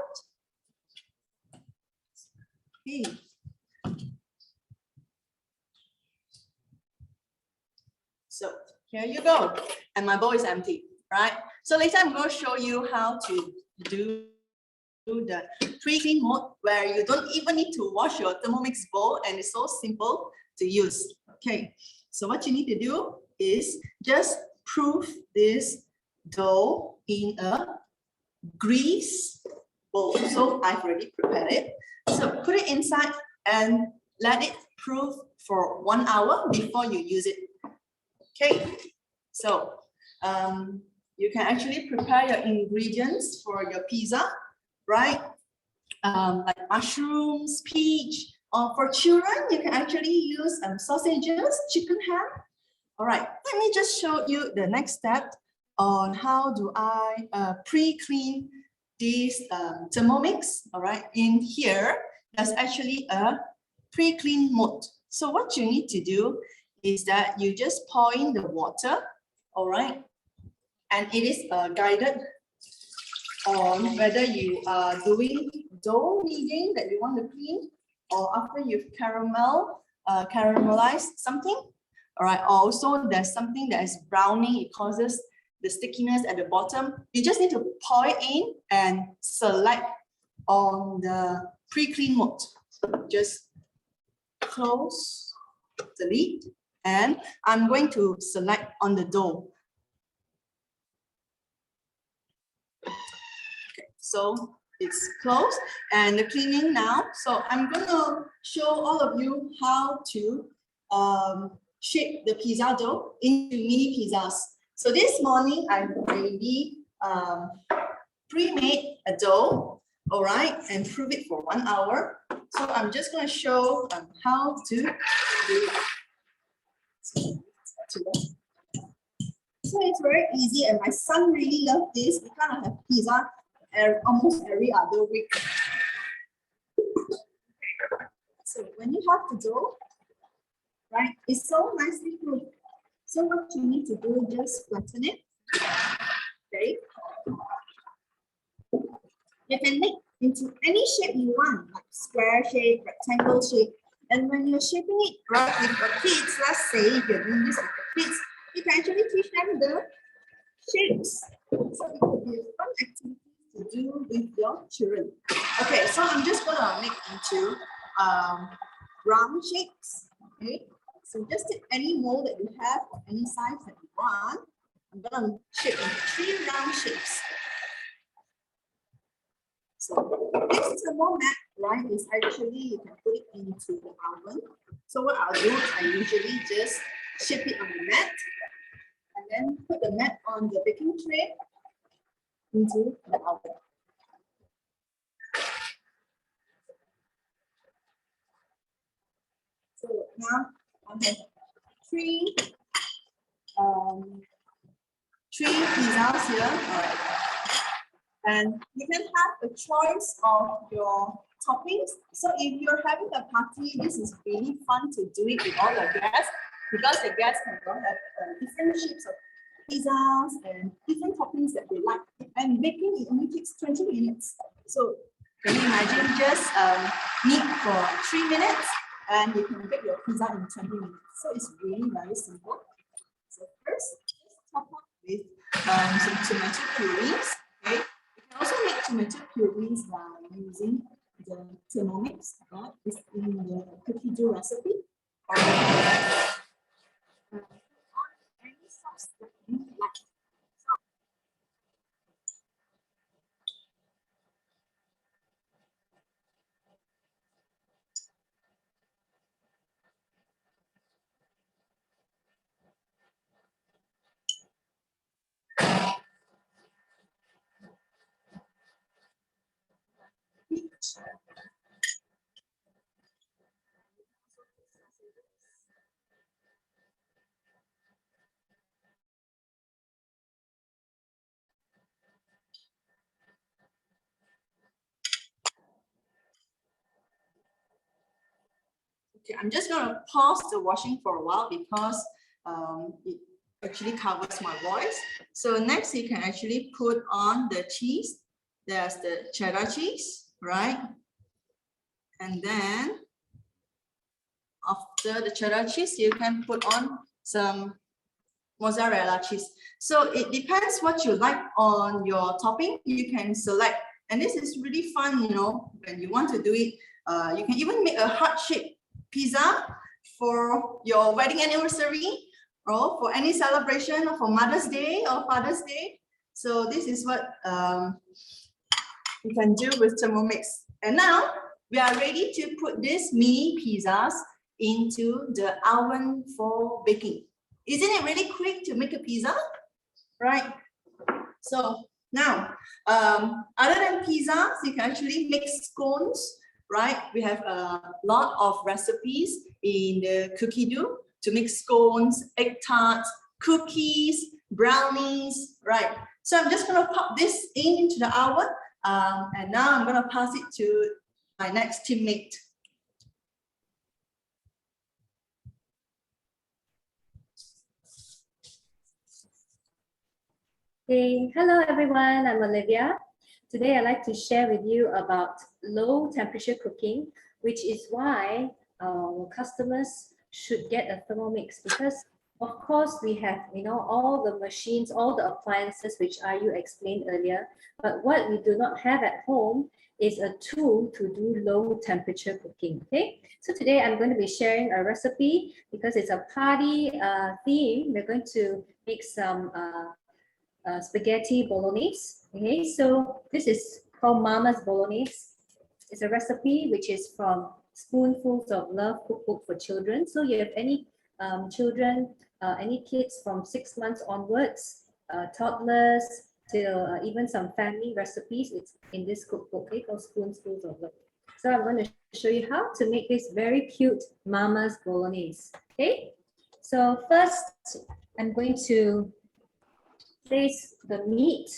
Okay. So here you go. And my bowl is empty, right? So later I'm going to show you how to do the pre-clean mode where you don't even need to wash your Thermomix bowl, and it's so simple to use. Okay, so what you need to do is just proof this dough in a grease bowl. So I've already prepared it. So put it inside and let it proof for 1 hour before you use it. Okay, so you can actually prepare your ingredients for your pizza, right? Like mushrooms, peach, or for children, you can actually use sausages, chicken ham. All right, let me just show you the next step on how do I pre-clean this Thermomix. All right, in here, there's actually a pre-clean mode. So what you need to do is that you just pour in the water, all right? And it is guided on whether you are doing dough kneading that you want to clean, or after you've caramelized something. All right, also there's something that is browning, it causes the stickiness at the bottom. You just need to pour it in and select on the pre-clean mode. Just close the lid, and I'm going to select on the dough. Okay, so it's closed and the cleaning now. So I'm going to show all of you how to shape the pizza dough into mini pizzas. So this morning I already pre-made a dough, all right, and proof it for 1 hour. So I'm just going to show how to do it. So it's very easy, and my son really loves this. We kind of have pizza almost every other week. So when you have the dough, right, it's so nicely cooked. So what you need to do is just flatten it. Okay. You can make into any shape you want, like square shape, rectangle shape. And when you're shaping it right with your kids, let's say if you're doing this with your kids, you can actually teach them the shapes. So it could be a fun activity to do with your children. Okay, so I'm just gonna make into round shapes. Okay, so just take any mold that you have or any size that you want. I'm gonna shape into 3 round shapes. So this thermal mat, right, is actually, you can put it into the oven. So what I'll do is I usually just shape it on the mat and then put the mat on the baking tray into the oven. So now I have 3 pizzas here. All right. And you can have a choice of your toppings. So if you're having a party, this is really fun to do it with all the guests, because the guests can go have different shapes of pizzas and different toppings that they like. And baking, it only takes 20 minutes. So can you imagine just knead for 3 minutes and you can bake your pizza in 20 minutes. So it's really very simple. So first, just top up with some tomato purees. Okay. You can also make tomato purees by using the Thermomix, right? It's in the cookie dough recipe. Or any sauce that you like. Okay, I'm just going to pause the washing for a while because it actually covers my voice. So next you can actually put on the cheese. There's the cheddar cheese, right? And then after the cheddar cheese, you can put on some mozzarella cheese. So it depends what you like on your topping. You can select, and this is really fun, you know, when you want to do it. You can even make a heart-shaped pizza for your wedding anniversary or for any celebration or for Mother's Day or Father's Day. So this is what you can do with Thermomix. And now we are ready to put these mini pizzas into the oven for baking. Isn't it really quick to make a pizza? Right? So now, other than pizzas, you can actually make scones, right? We have a lot of recipes in the cookie dough to make scones, egg tarts, cookies, brownies, right? So I'm just going to pop this into the oven, and now I'm going to pass it to my next teammate. Hey, hello everyone, I'm Olivia. Today I'd like to share with you about low temperature cooking, which is why our customers should get a Thermomix, because of course we have, you know, all the machines, all the appliances which Ayu explained earlier, but what we do not have at home is a tool to do low temperature cooking. Okay, so today I'm going to be sharing a recipe because it's a party theme. We're going to make some spaghetti bolognese. Okay, so this is called Mama's Bolognese. It's a recipe which is from Spoonfuls of Love Cookbook for Children. So you have any children, any kids from 6 months onwards, toddlers, till even some family recipes, it's in this cookbook, okay, called Spoonfuls of Love. So I'm going to show you how to make this very cute Mama's Bolognese. Okay, so first I'm going to place the meat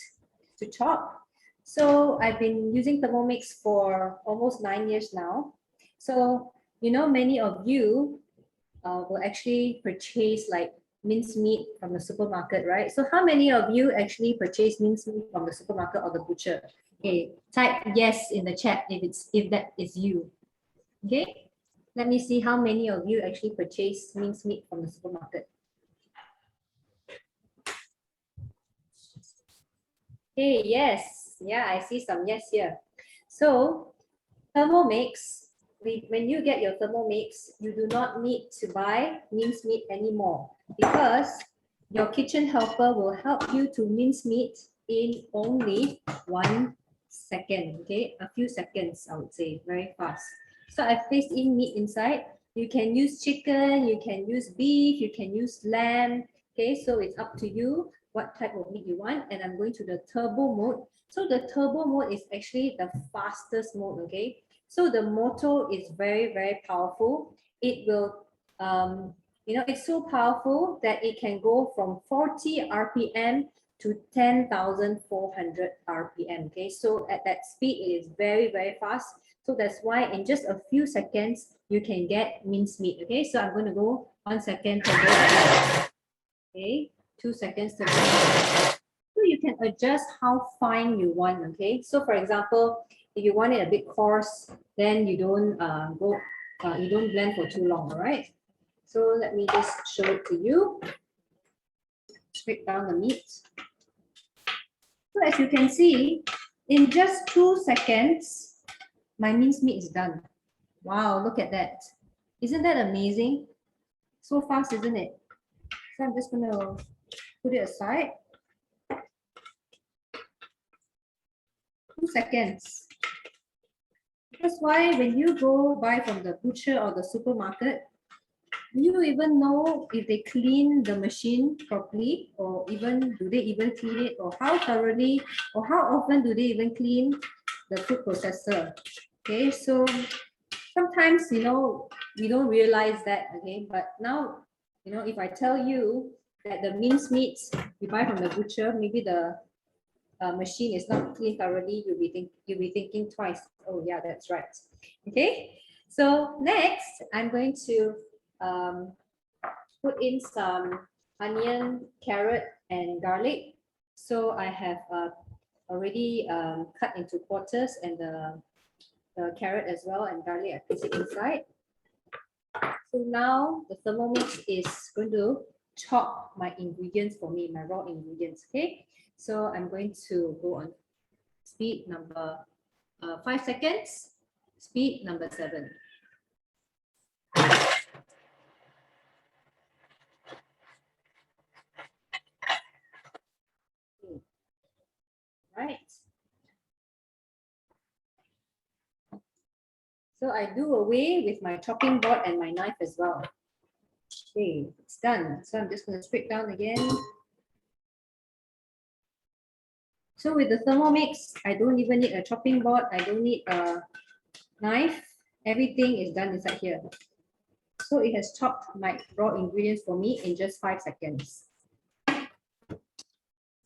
to chop. So I've been using Thermomix for almost 9 years now. So, you know, many of you will actually purchase like minced meat from the supermarket, right? So how many of you actually purchase minced meat from the supermarket or the butcher? Okay, type yes in the chat if that is you. Okay, let me see how many of you actually purchase minced meat from the supermarket. Hey, yes. Yeah, I see some yes here. So, Thermomix, when you get your Thermomix, you do not need to buy minced meat anymore because your kitchen helper will help you to mince meat in only 1 second. Okay, a few seconds, I would say, very fast. So I've placed in meat inside. You can use chicken, you can use beef, you can use lamb. Okay, so it's up to you what type of meat you want. And I'm going to the turbo mode. So the turbo mode is actually the fastest mode. Okay, so the motor is very, very powerful. It will, you know, it's so powerful that it can go from 40 RPM to 10,400 RPM. Okay, so at that speed, it is very, very fast. So that's why in just a few seconds, you can get minced meat. Okay, so I'm going to go 1 second. Okay, 2 seconds to go. So you can adjust how fine you want. Okay, so for example, if you want it a bit coarse, then you don't you don't blend for too long. All right. So let me just show it to you. Break down the meat. So as you can see, in just 2 seconds, my minced meat is done. Wow, look at that. Isn't that amazing? So fast, isn't it? So I'm just going to put it aside. 2 seconds. That's why when you go buy from the butcher or the supermarket, you even know if they clean the machine properly, or even do they even clean it, or how thoroughly or how often do they even clean the food processor. Okay, so sometimes, you know, we don't realize that. Okay, but now, you know, if I tell you that the minced meats you buy from the butcher, maybe the machine is not cleaned thoroughly, you'll be thinking twice. Oh yeah, that's right. Okay, So next, I'm going to put in some onion, carrot, and garlic. So I have already cut into quarters, and the carrot as well and garlic, I put it inside. So now the Thermomix is going to chop my ingredients for me, my raw ingredients. Okay, so I'm going to go on speed number 5 seconds, speed number 7. Right. So I do away with my chopping board and my knife as well. Okay, it's done. So I'm just going to scrape down again. So with the Thermomix, I don't even need a chopping board. I don't need a knife. Everything is done inside here. So it has chopped my raw ingredients for me in just 5 seconds.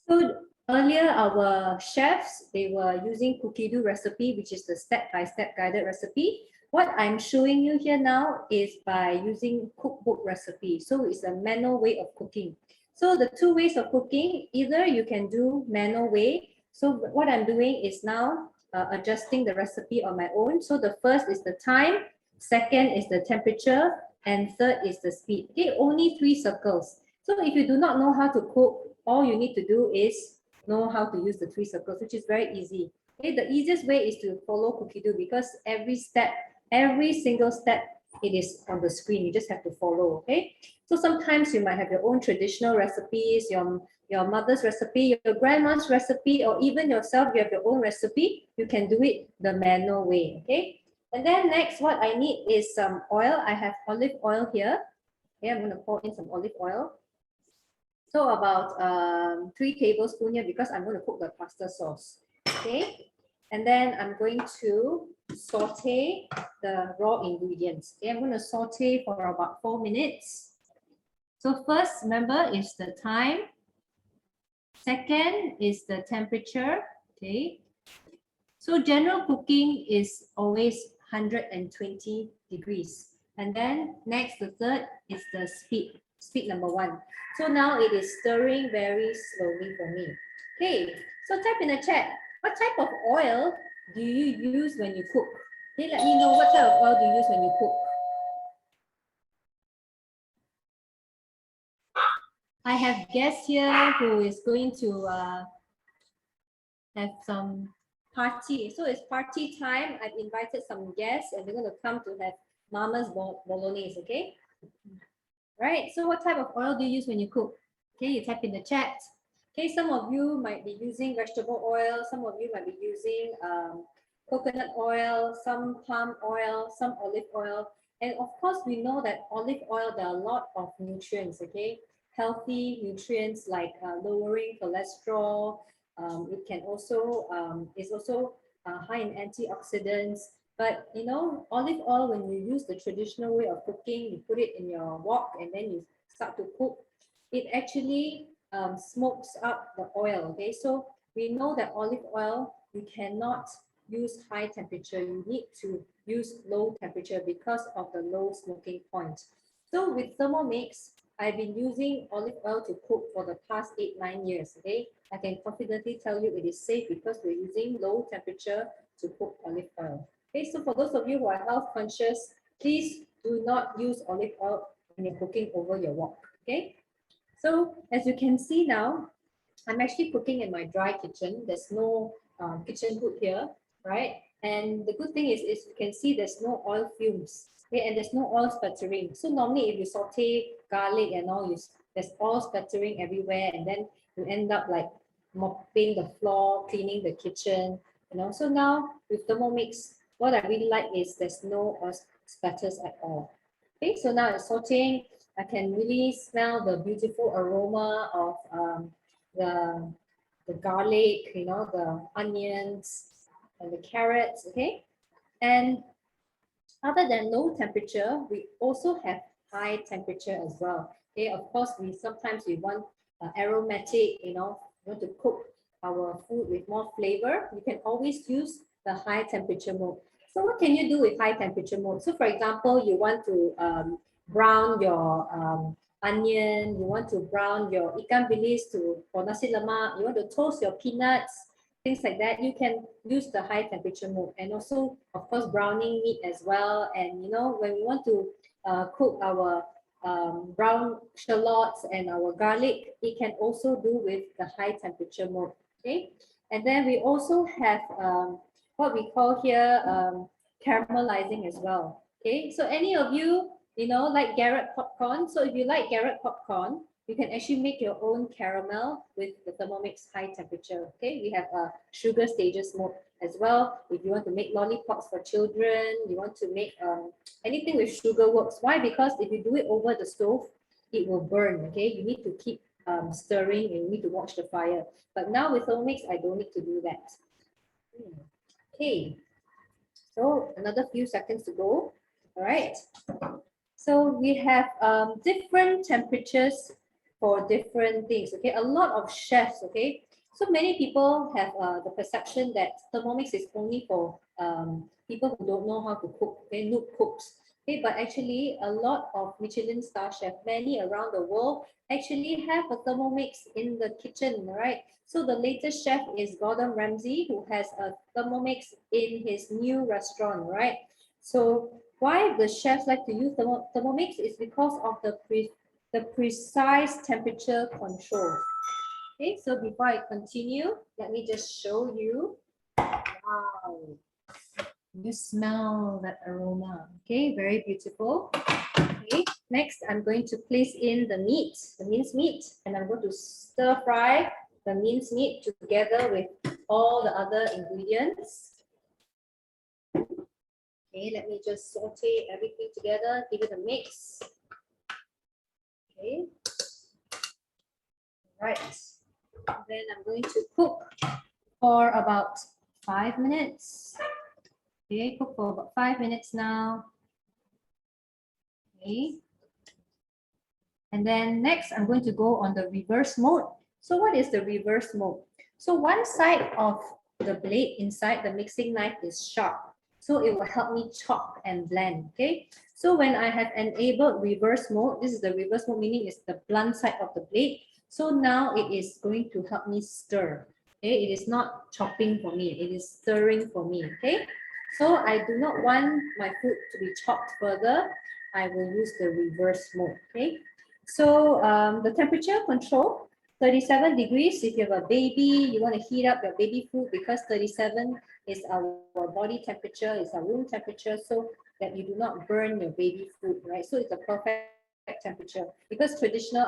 So earlier, our chefs, they were using cookie dough recipe, which is the step-by-step guided recipe. What I'm showing you here now is by using cookbook recipe. So it's a manual way of cooking. So the 2 ways of cooking, either you can do manual way. So what I'm doing is now adjusting the recipe on my own. So the first is the time, second is the temperature, and third is the speed. Okay, only 3 circles. So if you do not know how to cook, all you need to do is know how to use the 3 circles, which is very easy. Okay, the easiest way is to follow cookie dough because every single step, it is on the screen. You just have to follow. Okay, so sometimes you might have your own traditional recipes, your mother's recipe, your grandma's recipe, or even yourself, you have your own recipe. You can do it the manual way. Okay, and then next, what I need is some oil. I have olive oil here. Okay, I'm going to pour in some olive oil. So about 3 tablespoons here because I'm going to cook the pasta sauce. Okay, and then I'm going to saute the raw ingredients. Okay, I'm going to saute for about 4 minutes. So first, remember, is the time. Second is the temperature. Okay, so general cooking is always 120 degrees. And then next, the third is the speed number 1. So now it is stirring very slowly for me. Okay, so type in the chat, what type of oil do you use when you cook? Okay, let me know what type of oil do you use when you cook. I have guests here who is going to have some party. So it's party time. I've invited some guests and they're going to come to have Mama's Bolognese, okay? Right, so what type of oil do you use when you cook? Okay, you type in the chat. Okay, some of you might be using vegetable oil, some of you might be using coconut oil, some palm oil, some olive oil. And of course, we know that olive oil, there are a lot of nutrients, okay? Healthy nutrients like lowering cholesterol. It can also, it's also high in antioxidants. But you know, olive oil, when you use the traditional way of cooking, you put it in your wok and then you start to cook, it actually smokes up the oil. Okay, so we know that olive oil, you cannot use high temperature. You need to use low temperature because of the low smoking point. So with Thermomix, I've been using olive oil to cook for the past 8-9 years. Okay, I can confidently tell you it is safe because we're using low temperature to cook olive oil. Okay, so for those of you who are health conscious, please do not use olive oil when you're cooking over your wok. Okay, so as you can see now, I'm actually cooking in my dry kitchen. There's no kitchen hood here, right? And the good thing is you can see there's no oil fumes, okay? And there's no oil spattering. So normally if you saute garlic and all, there's oil spattering everywhere, and then you end up like mopping the floor, cleaning the kitchen, you know. So now with Thermomix, what I really like is there's no oil spatters at all. Okay, so now it's sauteing. I can really smell the beautiful aroma of the garlic, you know, the onions and the carrots, okay? And other than low temperature, we also have high temperature as well. Okay, of course, sometimes we want aromatic, you know, to cook our food with more flavor. You can always use the high temperature mode. So what can you do with high temperature mode? So for example, you want to brown your onion, you want to brown your ikan bilis for nasi lemak, you want to toast your peanuts, things like that. You can use the high temperature mode. And also, of course, browning meat as well. And you know, when we want to cook our brown shallots and our garlic, it can also do with the high temperature mode. Okay, and then we also have what we call here caramelizing as well. Okay, so any of you, you know, like Garrett popcorn. So if you like Garrett popcorn, you can actually make your own caramel with the Thermomix high temperature. Okay, we have a sugar stages mode as well. If you want to make lollipops for children, you want to make anything with sugar works. Why? Because if you do it over the stove, it will burn. Okay, you need to keep stirring and you need to watch the fire. But now with Thermomix, I don't need to do that. Okay, so another few seconds to go. All right. So we have different temperatures for different things. Okay, a lot of chefs. Okay, so many people have the perception that Thermomix is only for people who don't know how to cook. Okay, noob cooks. Okay, but actually a lot of Michelin star chefs, many around the world, actually have a Thermomix in the kitchen. Right. So the latest chef is Gordon Ramsay, who has a Thermomix in his new restaurant. Right. So why the chefs like to use Thermomix is because of the precise temperature control. Okay, so before I continue, let me just show you. Wow, you smell that aroma. Okay, very beautiful. Okay, next I'm going to place in the meat, the minced meat, and I'm going to stir fry the minced meat together with all the other ingredients. Okay, let me just saute everything together, give it a mix. Okay. Right. Then I'm going to cook for about 5 minutes. Okay, cook for about 5 minutes now. Okay. And then next, I'm going to go on the reverse mode. So what is the reverse mode? So one side of the blade inside the mixing knife is sharp. So it will help me chop and blend, okay? So when I have enabled reverse mode, this is the reverse mode, meaning it's the blunt side of the blade. So now it is going to help me stir, okay? It is not chopping for me, it is stirring for me, okay? So I do not want my food to be chopped further. I will use the reverse mode, okay? So the temperature control, 37 degrees. If you have a baby, you want to heat up your baby food because 37 is our body temperature, is our room temperature, so that you do not burn your baby food, right? So it's a perfect temperature because traditional,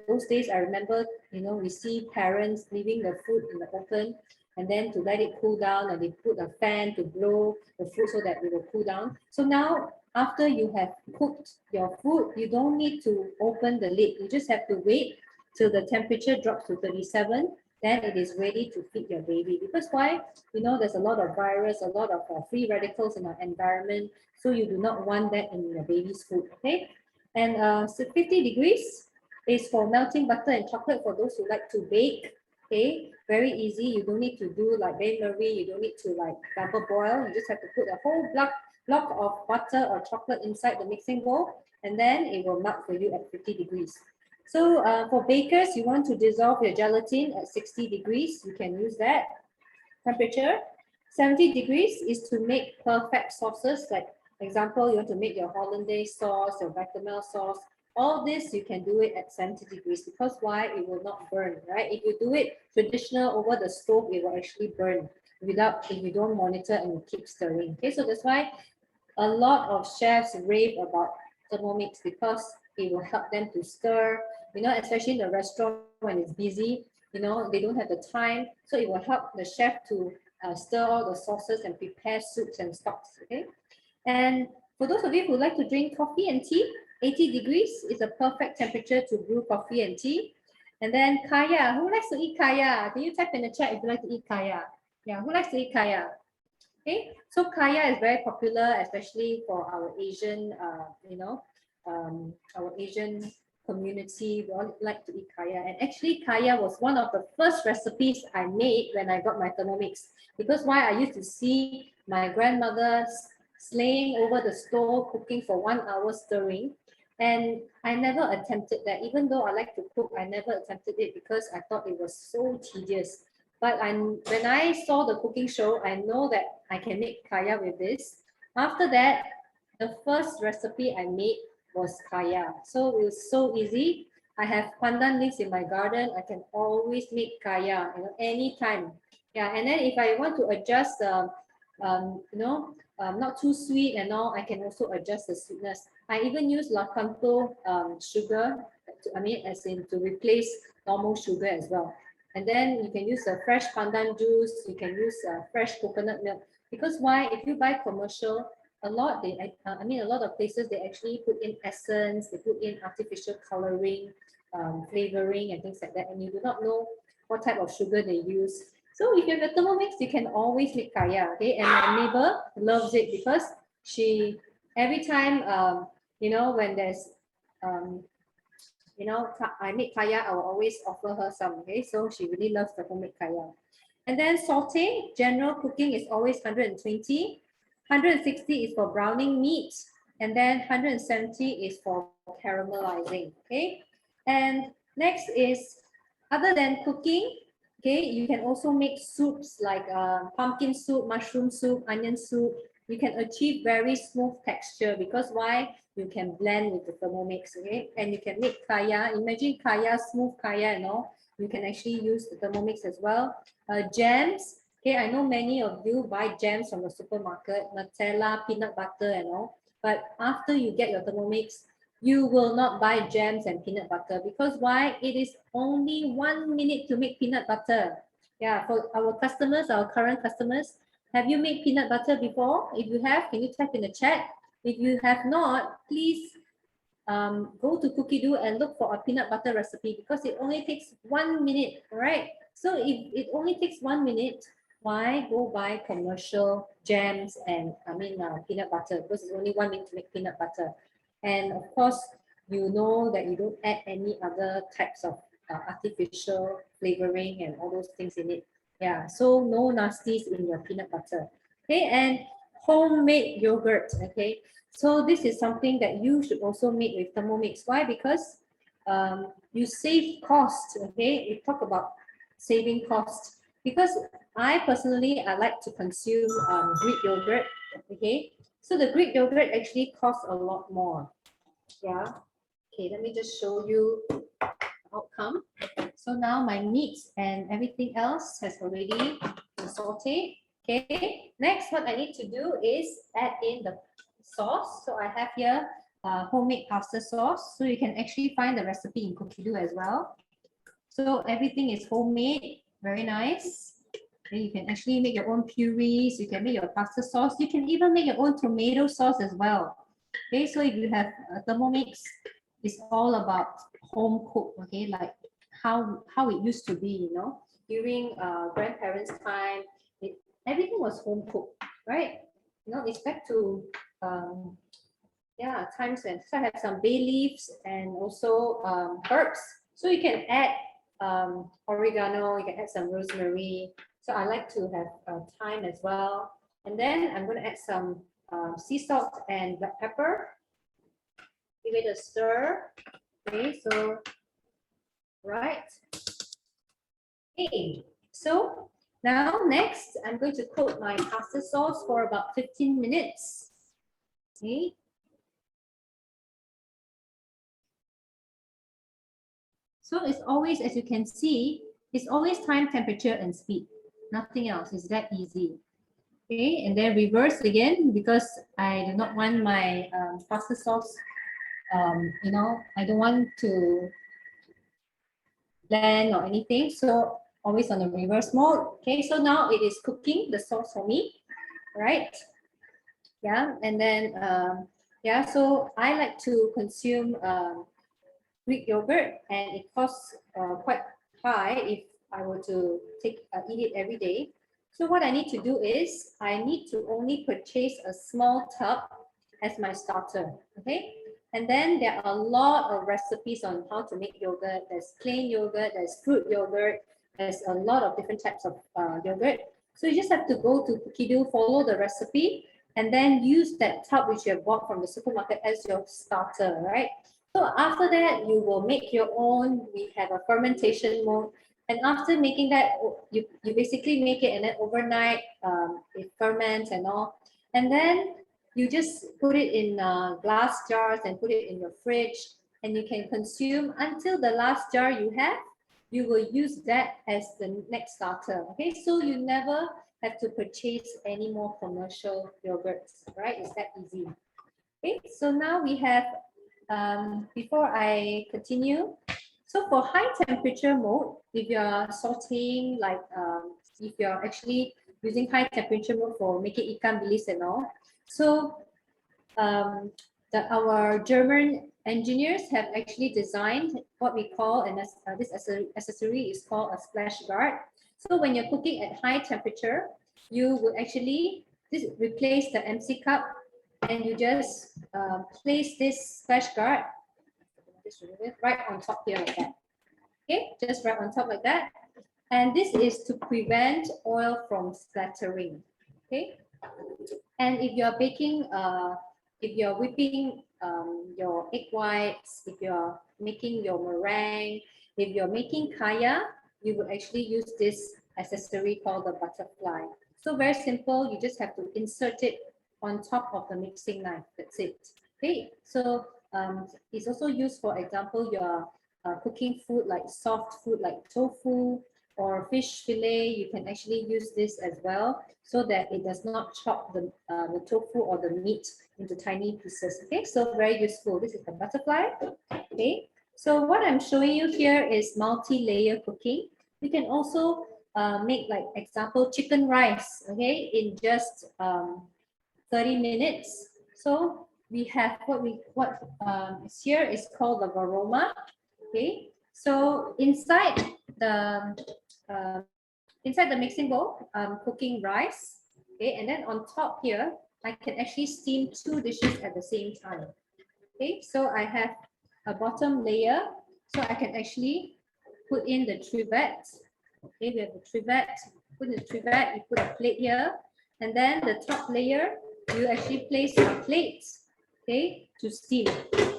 those days I remember, we see parents leaving the food in the open and then to let it cool down, and they put a fan to blow the food so that it will cool down. So now, after you have cooked your food, you don't need to open the lid. You just have to wait till the temperature drops to 37. Then it is ready to feed your baby. Because why? There's a lot of virus, a lot of free radicals in our environment. So you do not want that in your baby's food, okay? And so 50 degrees is for melting butter and chocolate for those who like to bake, okay? Very easy. You don't need to do like bain-marie. You don't need to like double boil. You just have to put a whole block of butter or chocolate inside the mixing bowl, and then it will melt for you at 50 degrees. So for bakers, you want to dissolve your gelatin at 60 degrees. You can use that temperature. 70 degrees is to make perfect sauces. Like example, you want to make your hollandaise sauce, your bechamel sauce. All this, you can do it at 70 degrees because why? It will not burn, right? If you do it traditional over the stove, it will actually burn if you don't monitor and you keep stirring. Okay, so that's why a lot of chefs rave about Thermomix because it will help them to stir, especially in the restaurant when it's busy, they don't have the time. So it will help the chef to stir all the sauces and prepare soups and stocks, okay? And for those of you who like to drink coffee and tea, 80 degrees is a perfect temperature to brew coffee and tea. And then kaya, who likes to eat kaya? Can you type in the chat if you like to eat kaya? Yeah, who likes to eat kaya? Okay, so kaya is very popular, especially for our Asian, our Asian community, we all like to eat kaya. And actually, kaya was one of the first recipes I made when I got my Thermomix. Because why? I used to see my grandmother slaying over the stove, cooking for 1 hour stirring. And I never attempted that. Even though I like to cook, I never attempted it because I thought it was so tedious. But when I saw the cooking show, I know that I can make kaya with this. After that, the first recipe I made was kaya. So it was so easy. I have pandan leaves in my garden. I can always make kaya, anytime. Yeah, and then if I want to adjust, not too sweet and all, I can also adjust the sweetness. I even use Lakanto sugar, to replace normal sugar as well. And then you can use a fresh pandan juice. You can use fresh coconut milk. Because why? If you buy commercial, a lot of places they actually put in essence, they put in artificial coloring, flavoring and things like that, and you do not know what type of sugar they use. So if you have a Thermomix, you can always make kaya, okay? And my neighbor loves it because she, every time, when there's, I make kaya, I will always offer her some, okay? So she really loves the homemade kaya. And then saute, general cooking is always 120. 160 is for browning meat, and then 170 is for caramelizing, okay? And next is, other than cooking, okay, you can also make soups like pumpkin soup, mushroom soup, onion soup. You can achieve very smooth texture because why? You can blend with the Thermomix, okay? And you can make kaya. Imagine kaya, smooth kaya, you can actually use the Thermomix as well. Jams, okay, I know many of you buy jams from the supermarket, Nutella, peanut butter and all. But after you get your Thermomix, you will not buy jams and peanut butter because why? It is only 1 minute to make peanut butter. Yeah, for our customers, our current customers, have you made peanut butter before? If you have, can you type in the chat? If you have not, please go to Cookie-Doo and look for a peanut butter recipe because it only takes 1 minute, all right? So if it only takes 1 minute, why go buy commercial jams and peanut butter? Because it's only 1 minute to make peanut butter. And of course, you know that you don't add any other types of artificial flavoring and all those things in it. Yeah, so no nasties in your peanut butter. Okay, and homemade yogurt. Okay, so this is something that you should also make with Thermomix. Why? Because you save cost. Okay, we talk about saving cost because I personally like to consume Greek yogurt. Okay, so the Greek yogurt actually costs a lot more. Yeah. Okay, let me just show you the outcome. So now my meats and everything else has already been sauteed. Okay, next what I need to do is add in the sauce. So I have here homemade pasta sauce. So you can actually find the recipe in Cookie-Doo as well. So everything is homemade, very nice. Okay, you can actually make your own purees. You can make your pasta sauce. You can even make your own tomato sauce as well. Okay, so if you have a Thermomix, it's all about home cook. Okay, like how it used to be, during grandparents' time, everything was home cooked, right? It's back to times when so I have some bay leaves and also herbs. So you can add oregano, you can add some rosemary. So I like to have thyme as well. And then I'm going to add some sea salt and black pepper. Give it a stir. Okay, so right. Okay, so now next I'm going to cook my pasta sauce for about 15 minutes. Okay. So it's always, as you can see, it's always time, temperature, and speed. Nothing else. It's that easy. Okay, and then reverse again because I do not want my pasta sauce. I don't want to blend or anything. So always on the reverse mode. Okay, so now it is cooking the sauce for me, right? Yeah, and then so I like to consume Greek yogurt, and it costs quite high if I were to eat it every day. So what I need to do is I need to only purchase a small tub as my starter, okay? And then there are a lot of recipes on how to make yogurt. There's plain yogurt, there's fruit yogurt, there's a lot of different types of yogurt. So you just have to go to Cookidoo, follow the recipe, and then use that tub which you have bought from the supermarket as your starter, right? So after that, you will make your own. We have a fermentation mode. And after making that, you basically make it, and then overnight it ferments and all. And then you just put it in glass jars and put it in your fridge, and you can consume until the last jar you have. You will use that as the next starter. Okay, so you never have to purchase any more commercial yogurts, right? It's that easy. Okay, so now we have, before I continue, so for high temperature mode, if you're sauteing, like if you're actually using high temperature mode for making ikan bilis and all, so our German engineers have actually designed what we call, and this accessory is called a splash guard. So when you're cooking at high temperature, you would actually replace the MC cup, and you just place this splash guard right on top here like that. Okay, just right on top like that. And this is to prevent oil from splattering. Okay, and if you're baking, if you're whipping your egg whites, if you're making your meringue, if you're making kaya, you will actually use this accessory called the butterfly. So very simple, you just have to insert it on top of the mixing knife, that's it. Okay, so it's also used, for example, you're cooking food like soft food like tofu or fish fillet, you can actually use this as well, so that it does not chop the tofu or the meat into tiny pieces. Okay, so very useful. This is the butterfly. Okay, so what I'm showing you here is multi-layer cooking. You can also make, like example, chicken rice, okay, in just 30 minutes. So we have what is here is called the varoma. Okay, so inside the mixing bowl, I'm cooking rice. Okay, and then on top here, I can actually steam 2 dishes at the same time. Okay, so I have a bottom layer, so I can actually put in the trivet. Okay, we have the trivet. Put in the trivet, you put a plate here, and then the top layer, you actually place a plate, okay, to steam.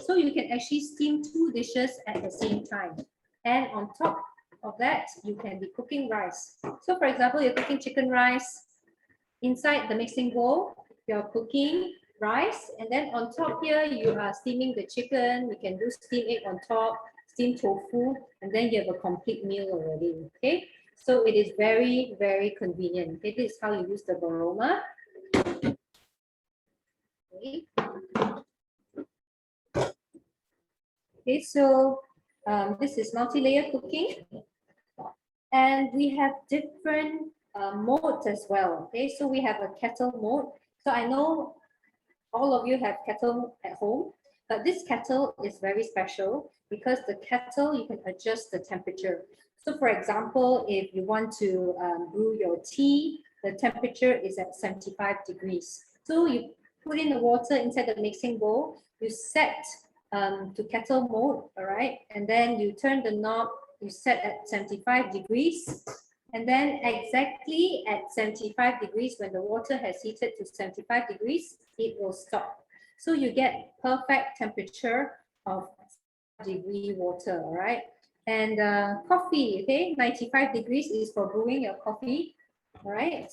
So you can actually steam 2 dishes at the same time. And on top of that, you can be cooking rice. So for example, you're cooking chicken rice. Inside the mixing bowl, you're cooking rice, and then on top here, you are steaming the chicken. You can do steamed egg on top, steamed tofu, and then you have a complete meal already. Okay, so it is very, very convenient. Okay, this is how you use the varoma. Okay, so this is multi-layer cooking, and we have different modes as well. Okay, so we have a kettle mode. So I know all of you have kettle at home, but this kettle is very special because the kettle, you can adjust the temperature. So for example, if you want to brew your tea, the temperature is at 75 degrees. So you put in the water inside the mixing bowl, you set to kettle mode, all right? And then you turn the knob, you set at 75 degrees. And then exactly at 75 degrees, when the water has heated to 75 degrees, it will stop. So you get perfect temperature of degree water, all right? And coffee, okay, 95 degrees is for brewing your coffee, all right?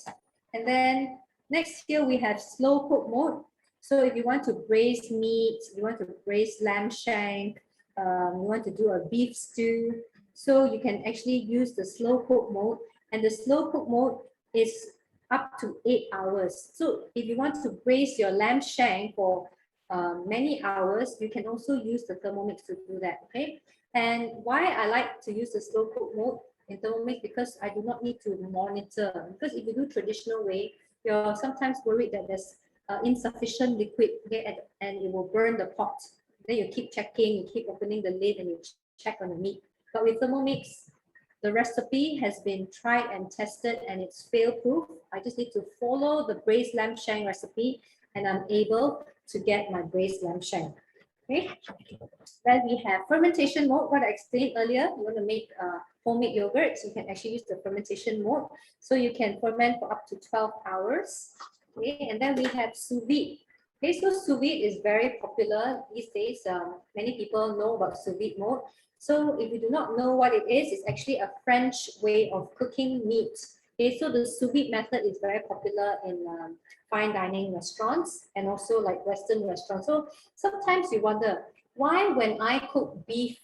And then next here we have slow cook mode. So if you want to braise meat, you want to braise lamb shank, you want to do a beef stew, so you can actually use the slow cook mode, and the slow cook mode is up to 8 hours. So if you want to braise your lamb shank for many hours, you can also use the Thermomix to do that, okay? And why I like to use the slow cook mode in Thermomix, because I do not need to monitor. Because if you do traditional way, you're sometimes worried that there's insufficient liquid, okay, and it will burn the pot. Then you keep checking, you keep opening the lid, and you check on the meat. But with Thermomix, the recipe has been tried and tested, and it's fail-proof. I just need to follow the braised lamb shank recipe, and I'm able to get my braised lamb shank. Okay. Then we have fermentation mode, what I explained earlier. You want to make homemade yogurts, you can actually use the fermentation mode. So you can ferment for up to 12 hours. Okay, and then we have sous vide. Okay, so sous vide is very popular these days. Many people know about sous vide mode. So if you do not know what it is, it's actually a French way of cooking meat. Okay, so the sous vide method is very popular in fine dining restaurants and also like Western restaurants. So sometimes you wonder why when I cook beef,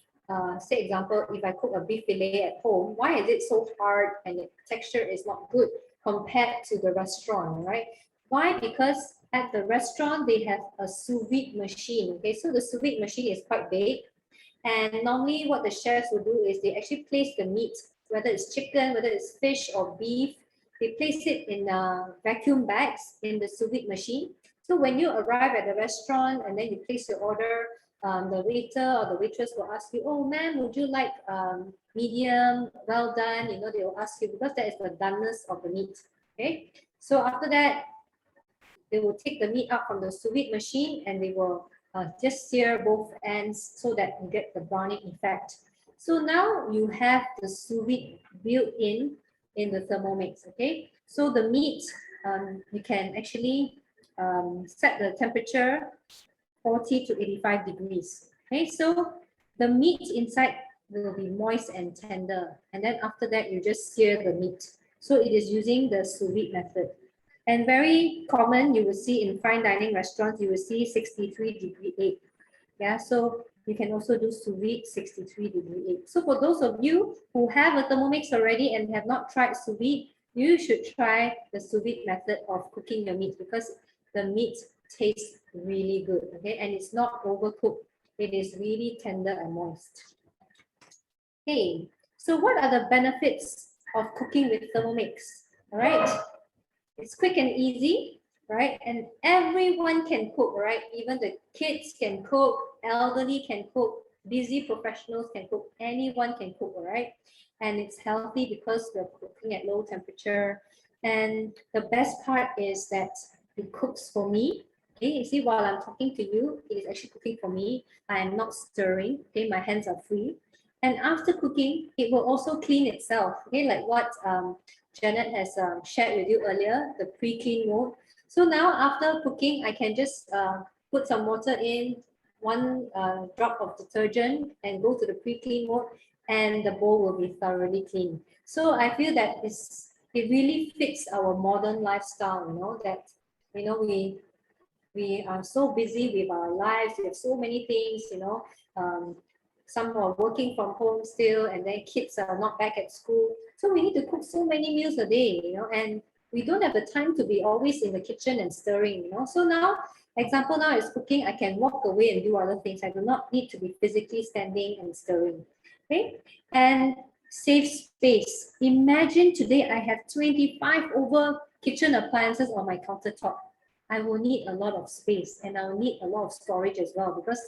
say example, if I cook a beef fillet at home, why is it so hard and the texture is not good compared to the restaurant, right? Why? Because at the restaurant, they have a sous vide machine. Okay, so the sous vide machine is quite big. And normally what the chefs will do is they actually place the meat, whether it's chicken, whether it's fish or beef, they place it in vacuum bags in the sous vide machine. So when you arrive at the restaurant and then you place your order, the waiter or the waitress will ask you, oh ma'am, would you like medium, well done? You know, they will ask you because that is the doneness of the meat. Okay, so after that, they will take the meat out from the sous vide machine and they will just sear both ends so that you get the browning effect. So now you have the sous vide built in the Thermomix. Okay, so the meat you can actually set the temperature 40 to 85 degrees. Okay, so the meat inside will be moist and tender, and then after that you just sear the meat. So it is using the sous vide method. And very common, you will see in fine dining restaurants, you will see 63°8. Yeah, so you can also do sous vide 63°8. So for those of you who have a Thermomix already and have not tried sous vide, you should try the sous vide method of cooking your meat because the meat tastes really good, okay? And it's not overcooked. It is really tender and moist. Okay, so what are the benefits of cooking with Thermomix? All right, it's quick and easy, right? And everyone can cook, right? Even the kids can cook, elderly can cook, busy professionals can cook, anyone can cook, all right? And it's healthy because we're cooking at low temperature. And the best part is that it cooks for me. Okay, you see, while I'm talking to you, it is actually cooking for me. I am not stirring, okay? My hands are free. And after cooking, it will also clean itself, okay? Like what Janet has shared with you earlier, the pre-clean mode. So now after cooking, I can just put some water in, one drop of detergent and go to the pre-clean mode and the bowl will be thoroughly clean. So I feel that it really fits our modern lifestyle, you know, that, you know, we are so busy with our lives, we have so many things, you know, some are working from home still, and then kids are not back at school. So we need to cook so many meals a day, you know, and we don't have the time to be always in the kitchen and stirring, you know. So now, example now is cooking, I can walk away and do other things. I do not need to be physically standing and stirring, okay? And save space. Imagine today I have 25 over kitchen appliances on my countertop. I will need a lot of space and I will need a lot of storage as well because,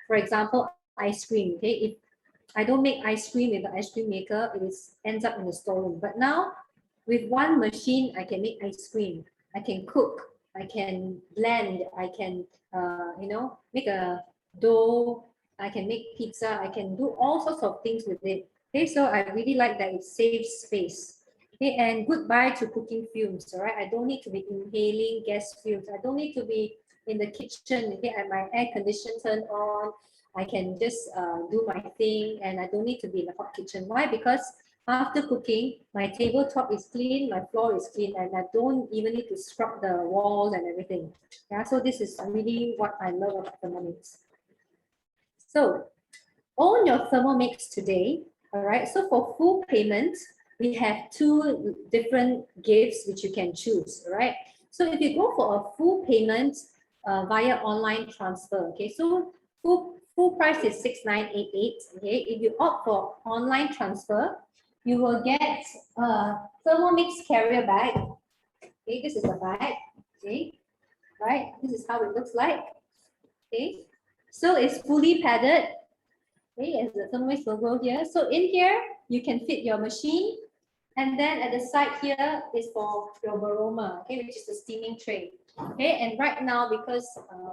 for example, ice cream, okay? If I don't make ice cream with the ice cream maker, it ends up in the storeroom. But now, with one machine, I can make ice cream. I can cook. I can blend. I can, you know, make a dough. I can make pizza. I can do all sorts of things with it. Okay, so I really like that it saves space. Okay, and goodbye to cooking fumes. All right, I don't need to be inhaling gas fumes. I don't need to be in the kitchen. Okay, and my air conditioner turned on. I can just do my thing and I don't need to be in the hot kitchen. Why? Because after cooking, my tabletop is clean, my floor is clean, and I don't even need to scrub the walls and everything. Yeah, so this is really what I love about Thermomix. So own your Thermomix today. All right, so for full payment, we have two different gifts which you can choose. All right, so if you go for a full payment via online transfer, okay, so full price is 6,988. Okay, if you opt for online transfer, you will get a Thermomix Carrier Bag. Okay, this is a bag. Okay, right, this is how it looks like. Okay, so it's fully padded. Okay, as the Thermomix logo here. So in here, you can fit your machine. And then at the side here is for your baroma, okay, which is the steaming tray. Okay, and right now, because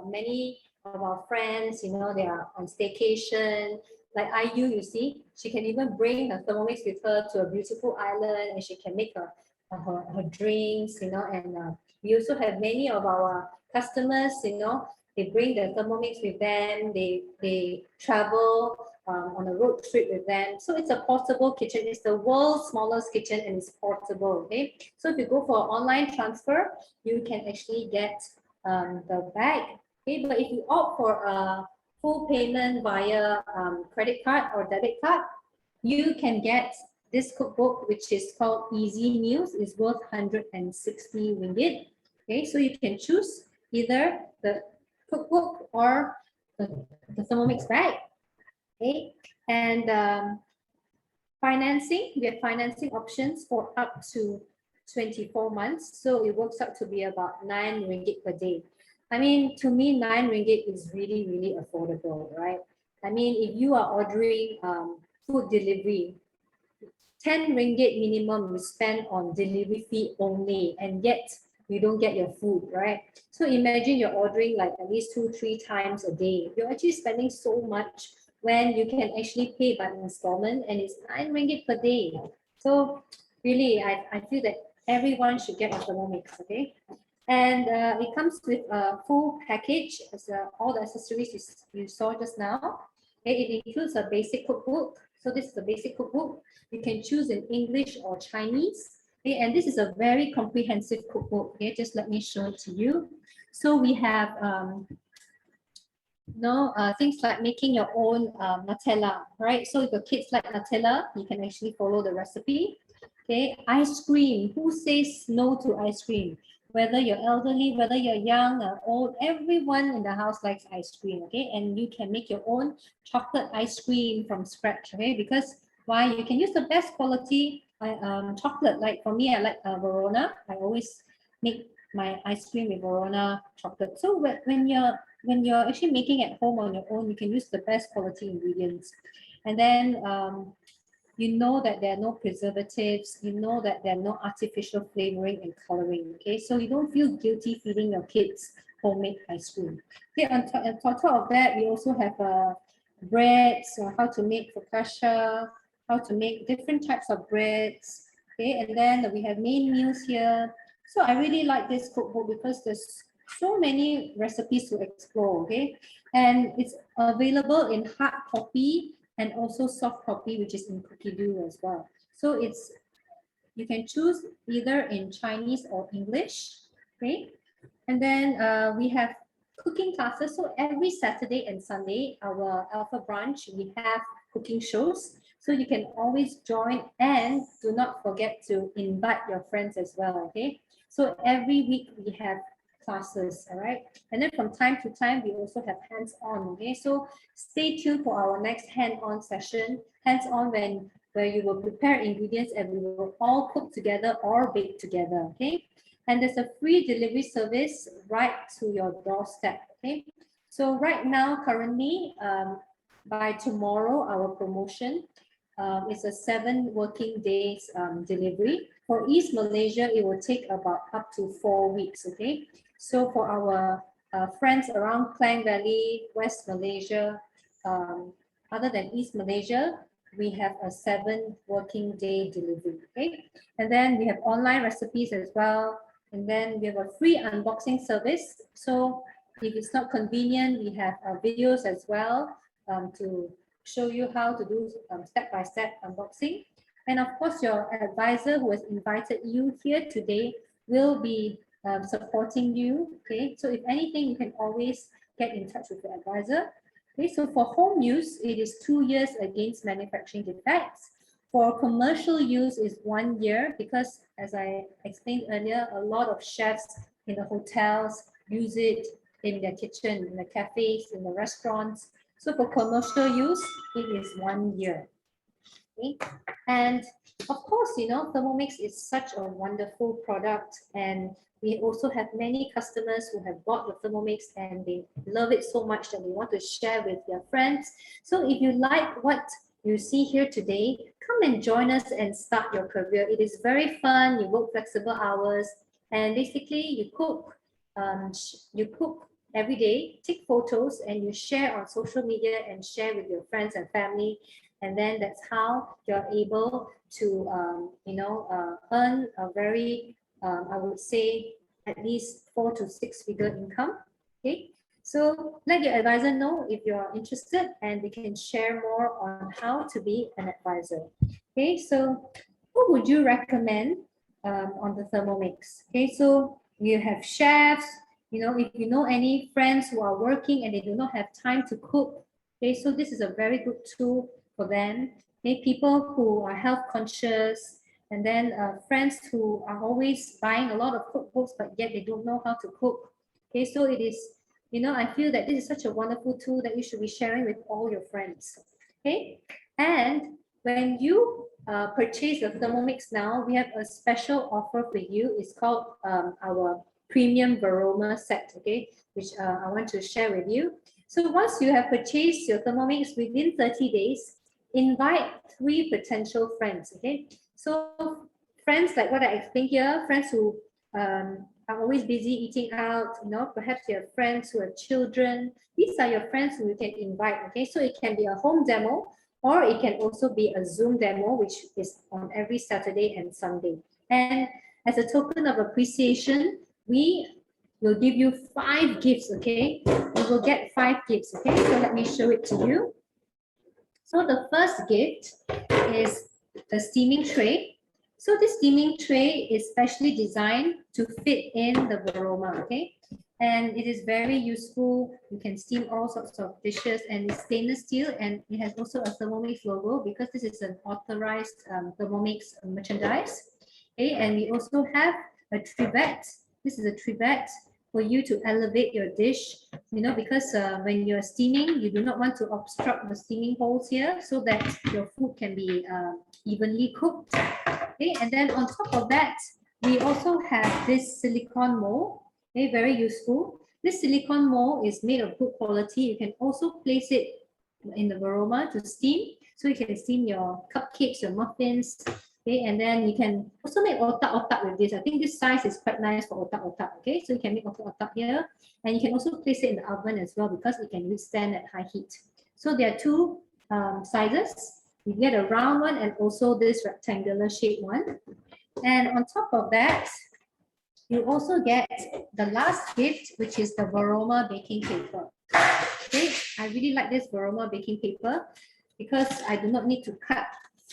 many of our friends, you know, they are on staycation. Like IU, you see, she can even bring her Thermomix with her to a beautiful island, and she can make her drinks, you know. And we also have many of our customers, you know, they bring the Thermomix with them, they travel on a road trip with them. So it's a portable kitchen. It's the world's smallest kitchen and it's portable, okay? So if you go for online transfer, you can actually get the bag, okay? But if you opt for a full payment via credit card or debit card, you can get this cookbook, which is called Easy Meals. It's worth 160 ringgit. Okay, so you can choose either the cookbook or the Thermomix bag. Okay, and financing, we have financing options for up to 24 months. So it works out to be about 9 ringgit per day. I mean, to me, 9 ringgit is really, really affordable, right? I mean, if you are ordering food delivery, 10 ringgit minimum you spend on delivery fee only, and yet you don't get your food, right? So imagine you're ordering like at least 2-3 times a day. You're actually spending so much when you can actually pay by installment, and it's 9 ringgit per day. So really, I feel that everyone should get a Thermomix, okay? And it comes with a full package, as all the accessories you saw just now. Okay, it includes a basic cookbook. So this is the basic cookbook. You can choose in English or Chinese. Okay, and this is a very comprehensive cookbook. Okay, just let me show it to you. So we have things like making your own Nutella, right? So if your kids like Nutella, you can actually follow the recipe. Okay, ice cream. Who says no to ice cream? Whether you're elderly, whether you're young or old, everyone in the house likes ice cream. Okay, and you can make your own chocolate ice cream from scratch. Okay, because why? You can use the best quality chocolate. Like for me, I like Verona. I always make my ice cream with Verona chocolate. So when you're actually making at home on your own, you can use the best quality ingredients. And then you know that there are no preservatives, you know that there are no artificial flavoring and coloring, okay? So you don't feel guilty feeding your kids homemade ice cream. Okay, on top of that, we also have breads, so how to make focaccia, how to make different types of breads, okay? And then we have main meals here. So I really like this cookbook because there's so many recipes to explore, okay? And it's available in hard copy and also soft copy, which is in cookie dough as well. So you can choose either in Chinese or English, okay? And then we have cooking classes. So every Saturday and Sunday, our Alpha branch, we have cooking shows. So you can always join, and do not forget to invite your friends as well, okay? So every week we have classes, all right? And then from time to time, we also have hands-on, okay? So stay tuned for our next hand-on session, hands-on where you will prepare ingredients and we will all cook together or bake together, okay? And there's a free delivery service right to your doorstep, okay? So right now, currently, by tomorrow, our promotion is a 7 working days delivery. For East Malaysia, it will take about up to 4 weeks, okay? So for our friends around Klang Valley, West Malaysia, other than East Malaysia, we have a 7 working day delivery, okay? And then we have online recipes as well. And then we have a free unboxing service. So if it's not convenient, we have videos as well to show you how to do step-by-step unboxing. And of course, your advisor who has invited you here today will be supporting you, okay? So if anything, you can always get in touch with your advisor. Okay, so for home use, it is 2 years against manufacturing defects. For commercial use is 1 year, because as I explained earlier, a lot of chefs in the hotels use it in their kitchen, in the cafes, in the restaurants. So for commercial use, it is 1 year. Okay, and of course, you know, Thermomix is such a wonderful product, and we also have many customers who have bought the Thermomix and they love it so much that they want to share with their friends. So if you like what you see here today, come and join us and start your career. It is very fun. You work flexible hours, and basically you cook every day, take photos and you share on social media and share with your friends and family. And then that's how you're able to, earn a very, I would say, at least 4 to 6 figure income. Okay, so let your advisor know if you're interested, and we can share more on how to be an advisor. Okay, so who would you recommend on the Thermomix? Okay, so you have chefs. If you know any friends who are working and they do not have time to cook, okay, so this is a very good tool for them. Okay, people who are health conscious, and then friends who are always buying a lot of cookbooks, but yet they don't know how to cook. Okay, so it is, I feel that this is such a wonderful tool that you should be sharing with all your friends. Okay, and when you purchase the Thermomix now, we have a special offer for you. It's called our premium Baroma set, okay, which I want to share with you. So once you have purchased your Thermomix, within 30 days, invite 3 potential friends, okay? So friends like what I explained here, friends who are always busy eating out, perhaps you have friends who have children. These are your friends who you can invite, okay? So it can be a home demo, or it can also be a Zoom demo, which is on every Saturday and Sunday. And as a token of appreciation, we will give you 5 gifts, okay? You will get 5 gifts, okay? So let me show it to you. So the first gift is the steaming tray. So this steaming tray is specially designed to fit in the Baroma, okay? And it is very useful. You can steam all sorts of dishes, and it's stainless steel, and it has also a Thermomix logo because this is an authorized Thermomix merchandise. Okay, and we also have a trivet. This is a trivet for you to elevate your dish, because when you're steaming, you do not want to obstruct the steaming holes here, so that your food can be evenly cooked. Okay, and then on top of that, we also have this silicone mold. Okay, very useful. This silicone mold is made of good quality. You can also place it in the Baroma to steam. So you can steam your cupcakes, your muffins. Okay, and then you can also make otak-otak with this. I think this size is quite nice for otak-otak. Okay, so you can make otak-otak here, and you can also place it in the oven as well because it can withstand at high heat. So there are 2 sizes. You get a round one and also this rectangular shaped one. And on top of that, you also get the last gift, which is the Baroma baking paper. Okay, I really like this Baroma baking paper because I do not need to cut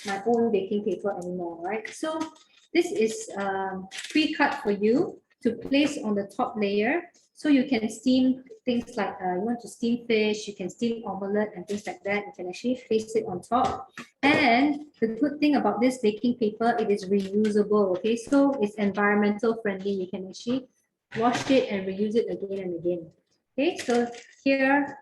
my own baking paper anymore, right? So this is pre-cut for you to place on the top layer. So you can steam things like you want to steam fish, you can steam omelette and things like that. You can actually place it on top. And the good thing about this baking paper, it is reusable. Okay, so it's environmental friendly. You can actually wash it and reuse it again and again. Okay, so here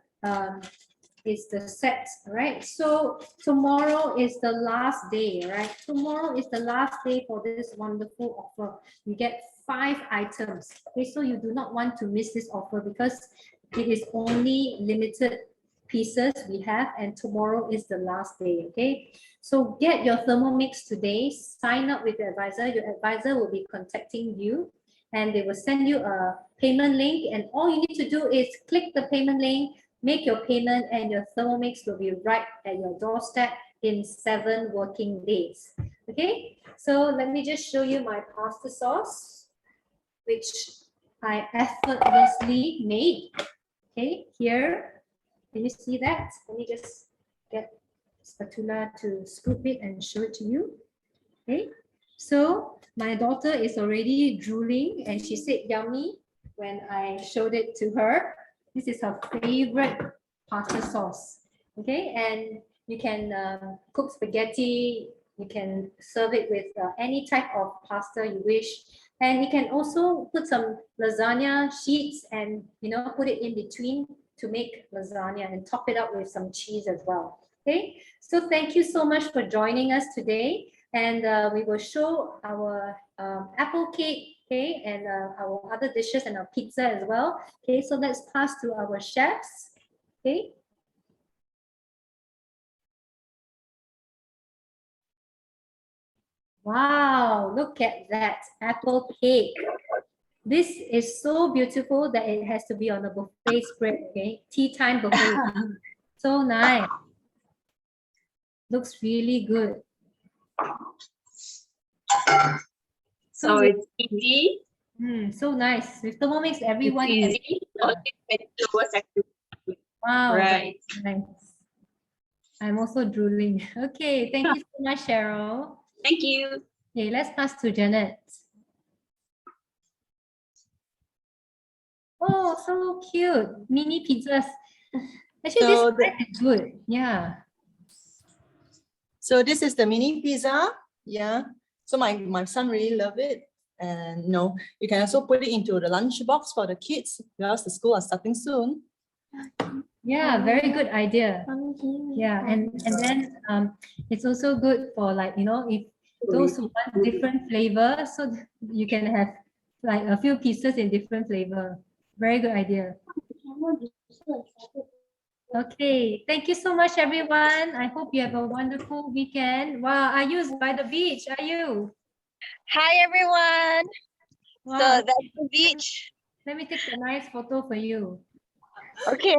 is the set, right? So tomorrow is the last day, right? Tomorrow is the last day for this wonderful offer. You get 5 items. Okay, so you do not want to miss this offer because it is only limited pieces we have, and tomorrow is the last day. Okay, so get your Thermomix today. Sign up with your advisor. Your advisor will be contacting you, and they will send you a payment link, and all you need to do is click the payment link, make your payment, and your Thermomix will be right at your doorstep in 7 working days. Okay, so let me just show you my pasta sauce, which I effortlessly made. Okay, here, can you see that? Let me just get spatula to scoop it and show it to you. Okay, so my daughter is already drooling and she said yummy when I showed it to her. This is her favorite pasta sauce. Okay, and you can cook spaghetti. You can serve it with any type of pasta you wish. And you can also put some lasagna sheets and put it in between to make lasagna and top it up with some cheese as well. Okay, so thank you so much for joining us today. And we will show our apple cake, okay, and our other dishes and our pizza as well. Okay, so let's pass to our chefs. Okay. Wow, look at that apple cake. This is so beautiful that it has to be on a buffet spread, okay? Tea time buffet. So nice. Looks really good. So it's easy. So nice. With Thermomix, everyone It's can. easy. Only when it's lowest activity. Wow. Right. Nice. I'm also drooling. Okay, thank you so much, Cheryl. Thank you. Okay, let's pass to Janet. Oh, so cute. Mini pizzas. Actually, So this is good. Yeah. So this is the mini pizza. Yeah. So my son really love it. And you can also put it into the lunch box for the kids because the school are starting soon. Yeah, very good idea. Yeah, and then it's also good for if those who want different flavor, so you can have like a few pieces in different flavor. Very good idea. Okay, thank you so much, everyone. I hope you have a wonderful weekend. Wow, are you by the beach? Are you? Hi everyone. Wow. So that's the beach. Let me take a nice photo for you. Okay.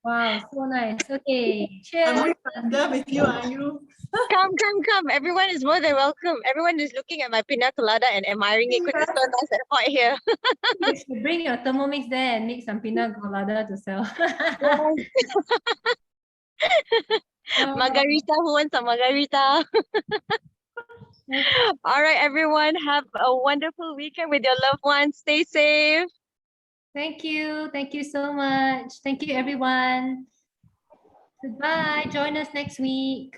Wow, so nice. Okay, I'm cheers. right there with you, are you? Come. Everyone is more than welcome. Everyone is looking at my Pina Colada and admiring it because it's so nice and hot here. You should bring your Thermomix there and make some Pina Colada to sell. Oh, Margarita, who wants a margarita? All right, everyone. Have a wonderful weekend with your loved ones. Stay safe. thank you. Thank you so much. Thank you, everyone. Goodbye. Join us next week.